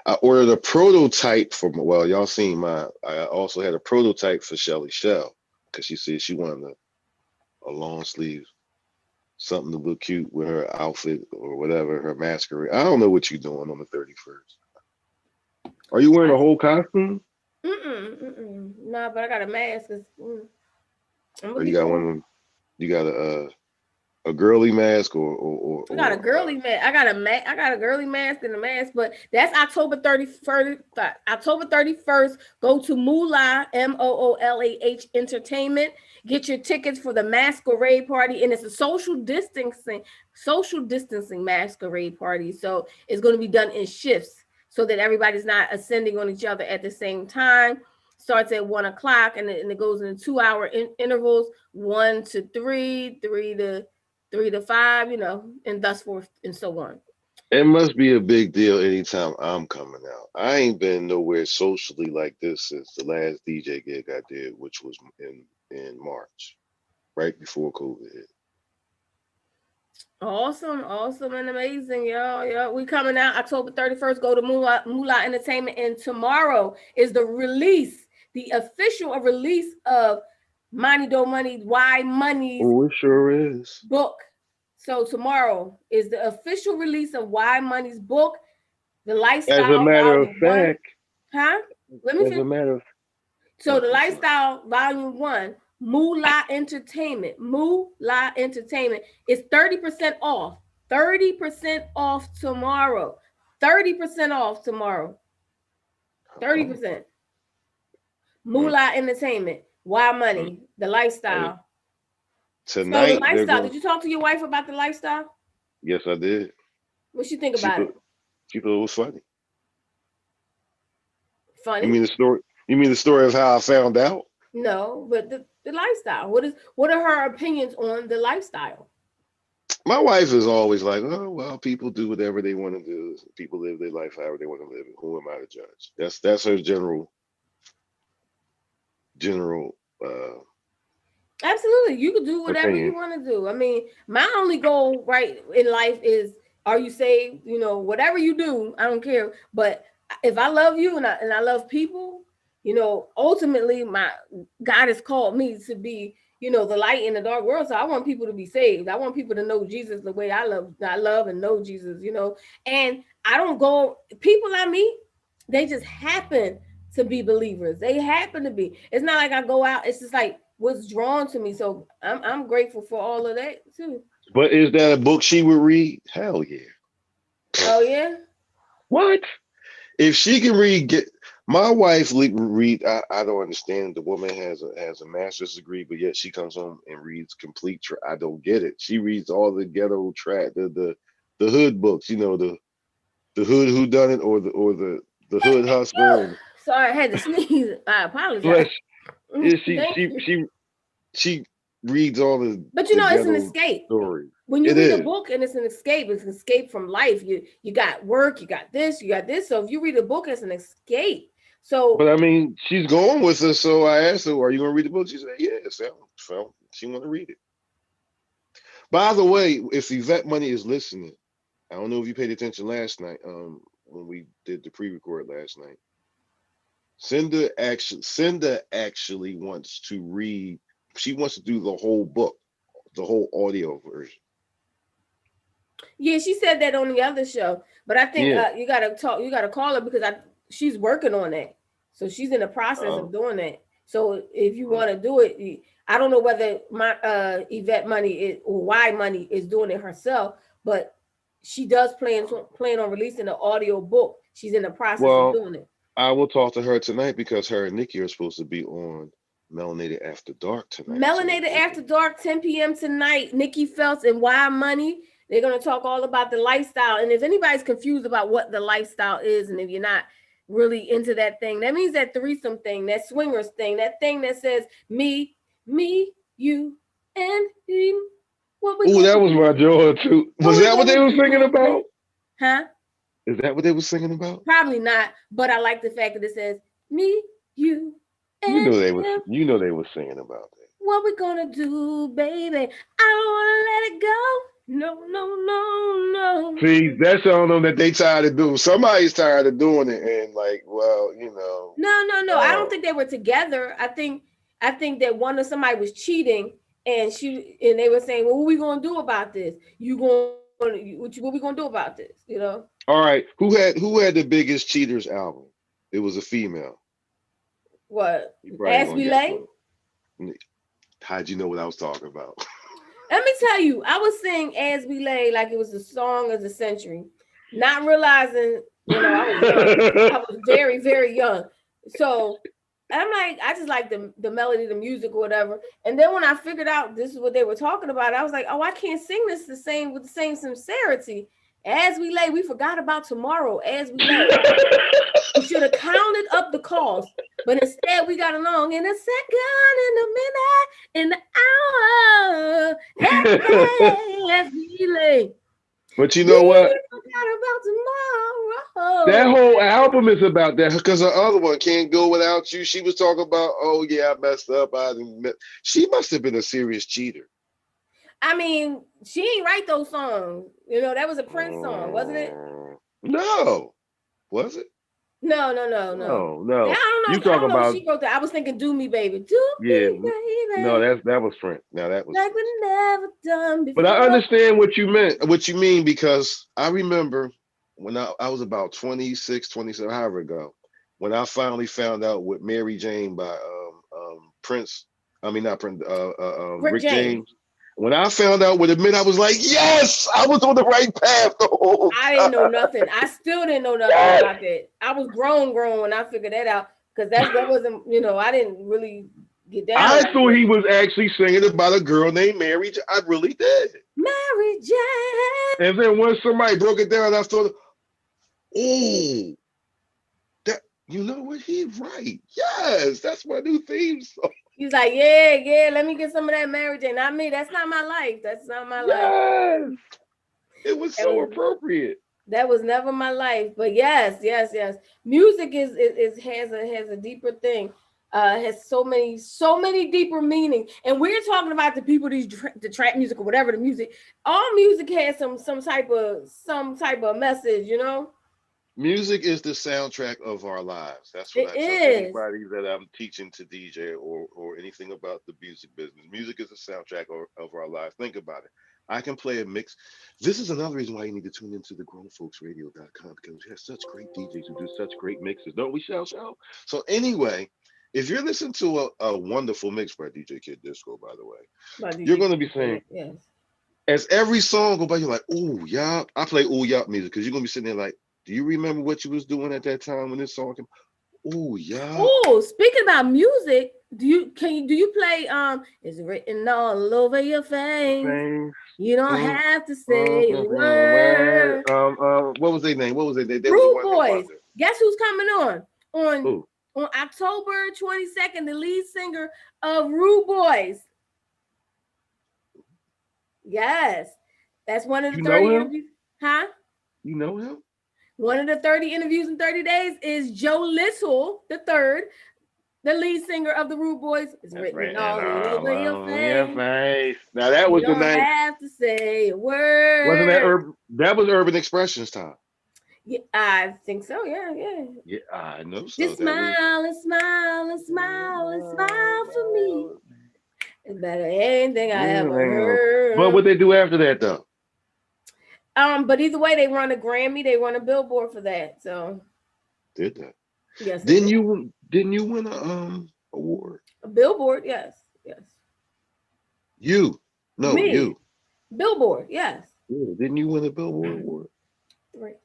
Speaker 3: I ordered a prototype for y'all seen my. I also had a prototype for Shelly Shell because she said she wanted a long sleeve, something to look cute with her outfit or whatever, her masquerade. I don't know what you're doing on the 31st. Are you wearing a whole costume?
Speaker 1: No, but I got a mask.
Speaker 3: Or you got one of them? You got a girly mask or
Speaker 1: I got a girly mask. I got a girly mask and a mask, but that's October 31st. October 31st. Go to Moolah, MOOLAH Entertainment. Get your tickets for the masquerade party, and it's a social distancing masquerade party. So it's going to be done in shifts so that everybody's not ascending on each other at the same time. Starts at 1:00 and it goes in 2-hour intervals, 1 to 3, 3 to 5, and thus forth and so on.
Speaker 3: It must be a big deal anytime I'm coming out. I ain't been nowhere socially like this since the last DJ gig I did, which was in March, right before COVID hit.
Speaker 1: Awesome and amazing, y'all. Yeah, we coming out October 31st. Go to Moolah Entertainment, and tomorrow is the official release of Money Do Money, Why Money's
Speaker 3: it sure is
Speaker 1: book. So tomorrow is the official release of Why Money's book, The Lifestyle.
Speaker 3: As a matter of fact,
Speaker 1: huh? Let me finish.
Speaker 3: As a matter of
Speaker 1: so the Lifestyle Volume 1, Moolah Entertainment is 30% off. 30% off tomorrow. 30% off tomorrow. 30%. Moolah Entertainment. Why Money? The Lifestyle.
Speaker 3: Tonight,
Speaker 1: so the Lifestyle. Did you talk to your wife about the Lifestyle?
Speaker 3: Yes, I did.
Speaker 1: What she think about it?
Speaker 3: She thought it was funny.
Speaker 1: Funny?
Speaker 3: You mean the story of how I found out?
Speaker 1: No, but the Lifestyle. What are her opinions on the Lifestyle?
Speaker 3: My wife is always like, oh, well, people do whatever they want to do. People live their life however they want to live it. Who am I to judge? That's her general
Speaker 1: Absolutely. You can do whatever you
Speaker 3: Opinion.
Speaker 1: want to do. I mean, my only goal right in life is, are you saved? You know, whatever you do, I don't care. But if I love you and I love people, you know, ultimately my God has called me to be, you know, the light in the dark world. So I want people to be saved. I want people to know Jesus the way I love and know Jesus, you know. And I don't go, people I meet, they just happen to be believers. They happen to be. It's not like I go out. It's just like what's drawn to me. So I'm grateful for all of that too.
Speaker 3: But is that a book she would read? Hell yeah.
Speaker 1: Oh yeah.
Speaker 3: What? If she can read, get my wife read. I don't understand. The woman has a master's degree, but yet she comes home and reads complete. I don't get it. She reads all the ghetto track, the hood books. You know, the hood who done it, or the hood hustler. And
Speaker 1: Sorry, I had to sneeze. I apologize.
Speaker 3: bless. Yeah,
Speaker 1: Thank you.
Speaker 3: she reads all
Speaker 1: But you
Speaker 3: the
Speaker 1: know, it's an
Speaker 3: ghetto
Speaker 1: escape.
Speaker 3: stories.
Speaker 1: When you
Speaker 3: It
Speaker 1: read a
Speaker 3: is.
Speaker 1: book and it's an escape, it's an escape from life. You got work, you got this, you got this. So if you read a book, it's an escape.
Speaker 3: But
Speaker 1: So
Speaker 3: I mean, she's going with us, so I asked her, "Are you going to read the book?" She said, "Yes." So she want to read it. By the way, if Yvette Money is listening, I don't know if you paid attention last night, when we did the pre-record last night. Cinda actually wants to read. She wants to do the whole book, the whole audio version.
Speaker 1: yeah, she said that on the other show. But I think
Speaker 3: Yeah.
Speaker 1: you gotta call her because she's working on that. So she's in the process of
Speaker 3: Um,
Speaker 1: doing that. So if you
Speaker 3: um,
Speaker 1: want to do it, I don't know whether my Yvette Money is or why Money is doing it herself, but she does plan on releasing an audio book. She's in the process of
Speaker 3: well,
Speaker 1: doing it.
Speaker 3: I will talk to her tonight because her and Nikki are supposed to be on Melanated After Dark tonight. So
Speaker 1: Melanated After Dark, 10 p.m. tonight. Nikki Phelps and Why Money. They're going to talk all about the lifestyle. And if anybody's confused about what the lifestyle is, and if you're not really into that thing, that means that threesome thing, that swingers thing, that thing that says me, you, and him. What we
Speaker 3: oh,
Speaker 1: gonna
Speaker 3: that was my
Speaker 1: do?
Speaker 3: joy too.
Speaker 1: What
Speaker 3: Was
Speaker 1: we
Speaker 3: that what they
Speaker 1: gonna
Speaker 3: were singing
Speaker 1: do, baby?
Speaker 3: about?
Speaker 1: Huh?
Speaker 3: Is that what they were singing about?
Speaker 1: Probably not. But I like the fact that it says me, you,
Speaker 3: You
Speaker 1: and
Speaker 3: know they was.
Speaker 1: him.
Speaker 3: You know they were singing about that.
Speaker 1: What we gonna do, baby? I don't wanna let it go. No, no, no, no.
Speaker 3: See, that's showing them that they tired of doing. Somebody's tired of doing it, and like, well,
Speaker 1: No, no, no. I don't
Speaker 3: oh,
Speaker 1: think they were together. I think that one of somebody was cheating and they were saying, well, what we gonna do about this? What we gonna do about this? You know?
Speaker 3: all right. Who had the biggest cheaters album? It was a female.
Speaker 1: What?
Speaker 3: You probably
Speaker 1: As
Speaker 3: gonna
Speaker 1: we
Speaker 3: guess
Speaker 1: lay?
Speaker 3: what. How'd you know what I was talking about?
Speaker 1: Let me tell you, I was saying As We Lay like it was the song of the century, not realizing, I was young. I was very, very young. So I'm like, I just like the melody, the music, or whatever. And then when I figured out this is what they were talking about, I was like, oh, I can't sing this with the same sincerity. As we lay, we forgot about tomorrow. As we lay, we should have counted up the cost, but instead we got along in a second, in a minute, in the hour. Hey, as we lay,
Speaker 3: But you know what?
Speaker 1: we forgot about
Speaker 3: That
Speaker 1: tomorrow.
Speaker 3: whole album is about that because the other one can't go without you. She was talking about, oh yeah, I messed up. She must have been a serious cheater.
Speaker 1: I mean, she ain't write those songs. That was a Prince song, wasn't it?
Speaker 3: No, was it?
Speaker 1: No, no, no, no.
Speaker 3: No,
Speaker 1: I
Speaker 3: no.
Speaker 1: don't know.
Speaker 3: You
Speaker 1: I
Speaker 3: talk
Speaker 1: don't know if
Speaker 3: about
Speaker 1: she wrote that. I was thinking "Do Me, Baby, Do
Speaker 3: yeah.
Speaker 1: Me,
Speaker 3: No,
Speaker 1: Baby,"
Speaker 3: that was Prince. Now that was
Speaker 1: like
Speaker 3: Prince.
Speaker 1: we never done
Speaker 3: But I
Speaker 1: before.
Speaker 3: understand what you mean, because I remember when I was about 26, 27, however ago, when I finally found out what Mary Jane by Prince, I mean not Prince,
Speaker 1: Rick
Speaker 3: Rick
Speaker 1: James.
Speaker 3: James. When I found out what it meant, I was like, yes, I was on the right path the whole
Speaker 1: I didn't know
Speaker 3: time.
Speaker 1: nothing. I still didn't know nothing
Speaker 3: Yes.
Speaker 1: about that. I was grown when I figured that out because that wasn't. I didn't really get down
Speaker 3: I
Speaker 1: like
Speaker 3: thought
Speaker 1: that.
Speaker 3: he was actually singing about a girl named Mary. I really did.
Speaker 1: Mary Jane.
Speaker 3: And then when somebody broke it down, I thought, oh, that you know what? He's right. Yes, that's my new theme song.
Speaker 1: He's like, yeah, yeah. Let me get some of that Mary Jane. Not me. That's not my life. That's not my life.
Speaker 3: Yes, it was
Speaker 1: That
Speaker 3: so
Speaker 1: was
Speaker 3: appropriate.
Speaker 1: that was never my life. But yes, yes, yes. Music is has a deeper thing. has so many deeper meanings. And we're talking about the people, the trap music or whatever the music. All music has some type of message, you know.
Speaker 3: Music is the soundtrack of our lives. That's what
Speaker 1: It
Speaker 3: I tell
Speaker 1: is.
Speaker 3: anybody that I'm teaching to DJ or anything about the music business. Music is the soundtrack of our lives. Think about it. I can play a mix. This is another reason why you need to tune into the grownfolksradio.com, because we have such great DJs who do such great mixes. Don't we, Shell Show? So anyway, if you're listening to a wonderful mix by DJ Kid Disco, by the way, you're going to be saying,
Speaker 1: yes.
Speaker 3: As every song go by, you're like, oh, yeah. I play oh, yeah music because you're going to be sitting there like, do you remember what you was doing at that time when this song came? Oh, yeah.
Speaker 1: Oh, speaking about music, do you play it's written all over your face. You don't have to say a word.
Speaker 3: What was their name?
Speaker 1: Rude Boys. Guess who's coming on?
Speaker 3: Who?
Speaker 1: On October 22nd, the lead singer of Rude Boys. Yes. That's one of the 30 interviews. Huh?
Speaker 3: You know him?
Speaker 1: One of the 30 interviews in 30 days is Joe Little, the third, the lead singer of the Rude Boys. It's written all over your face.
Speaker 3: Now that was the night.
Speaker 1: You don't have to say a word.
Speaker 3: Wasn't that That was Urban Expressions time.
Speaker 1: Yeah, I think so. Yeah.
Speaker 3: Yeah, I know so.
Speaker 1: Just smile and smile and smile and smile for me. It's better than anything I ever heard.
Speaker 3: But what they do after that though?
Speaker 1: But either way, they won a Grammy, they won a Billboard for that. So
Speaker 3: did that?
Speaker 1: Yes.
Speaker 3: Didn't you win a award?
Speaker 1: A Billboard, yes.
Speaker 3: You.
Speaker 1: Billboard, yes.
Speaker 3: Yeah, didn't you win a Billboard award?
Speaker 1: Right.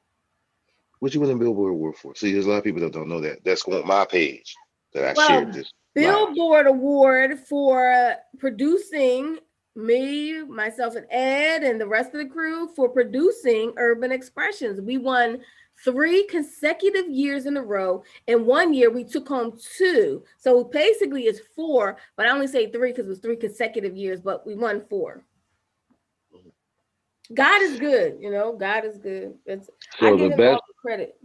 Speaker 3: What you win a Billboard award for? See, there's a lot of people that don't know that. That's on my page that I shared this.
Speaker 1: Billboard award for producing me, myself, and Ed, and the rest of the crew for producing Urban Expressions. We won 3 consecutive years in a row, and 1 year we took home 2. So basically it's 4, but I only say 3 because it was 3 consecutive years, but we won 4. God is good, you know. God is good. I give him all the credit.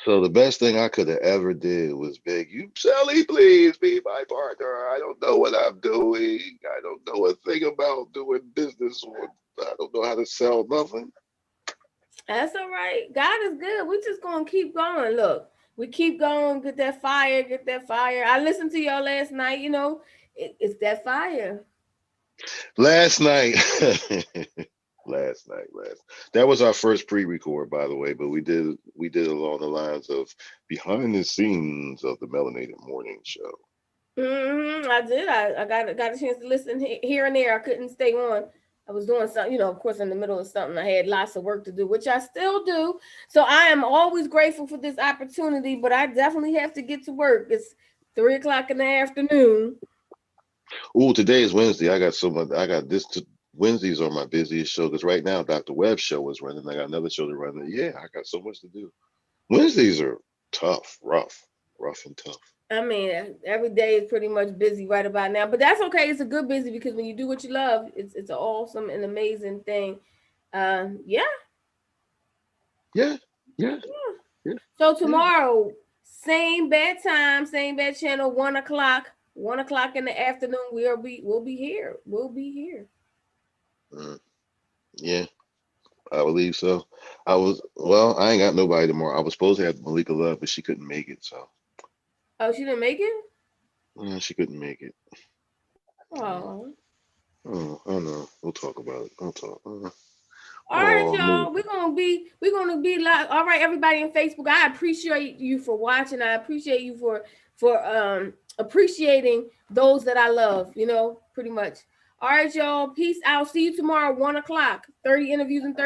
Speaker 3: So the best thing I could have ever did was beg you, Shelly, please be my partner. I don't know what I'm doing. I don't know a thing about doing business. I don't know how to sell nothing.
Speaker 1: That's all right. God is good. We're just going to keep going. Look, we keep going. Get that fire. I listened to y'all last night. You know, it's that fire.
Speaker 3: Last night. That was our first pre-record, by the way, but we did along the lines of behind the scenes of the Melanated Morning Show.
Speaker 1: I did. I got a chance to listen here and there. I couldn't stay on. I was doing something, you know, of course, in the middle of something. I had lots of work to do, which I still do. So I am always grateful for this opportunity, but I definitely have to get to work. It's 3:00 in the afternoon.
Speaker 3: Oh, today is Wednesday. I got this Wednesdays are my busiest show because right now Dr. Webb's show is running. I got another show to run. Yeah, I got so much to do. Wednesdays are tough, rough and tough.
Speaker 1: I mean, every day is pretty much busy right about now, but that's okay. It's a good busy because when you do what you love, it's an awesome and amazing thing. Yeah. So tomorrow, same bad time, same bad channel, 1:00. 1:00 in the afternoon. We'll be here.
Speaker 3: Yeah, I believe so. I ain't got nobody tomorrow. I was supposed to have Malika Love, but she couldn't make it. So.
Speaker 1: Oh, she didn't make it?
Speaker 3: Yeah, she couldn't make it.
Speaker 1: Oh.
Speaker 3: Oh, I know. We'll talk about it. I'll talk.
Speaker 1: All right, y'all. We're gonna be live. All right, everybody in Facebook. I appreciate you for watching. I appreciate you for appreciating those that I love, you know, pretty much. All right, y'all. Peace out. See you tomorrow, 1:00. 30 interviews in 30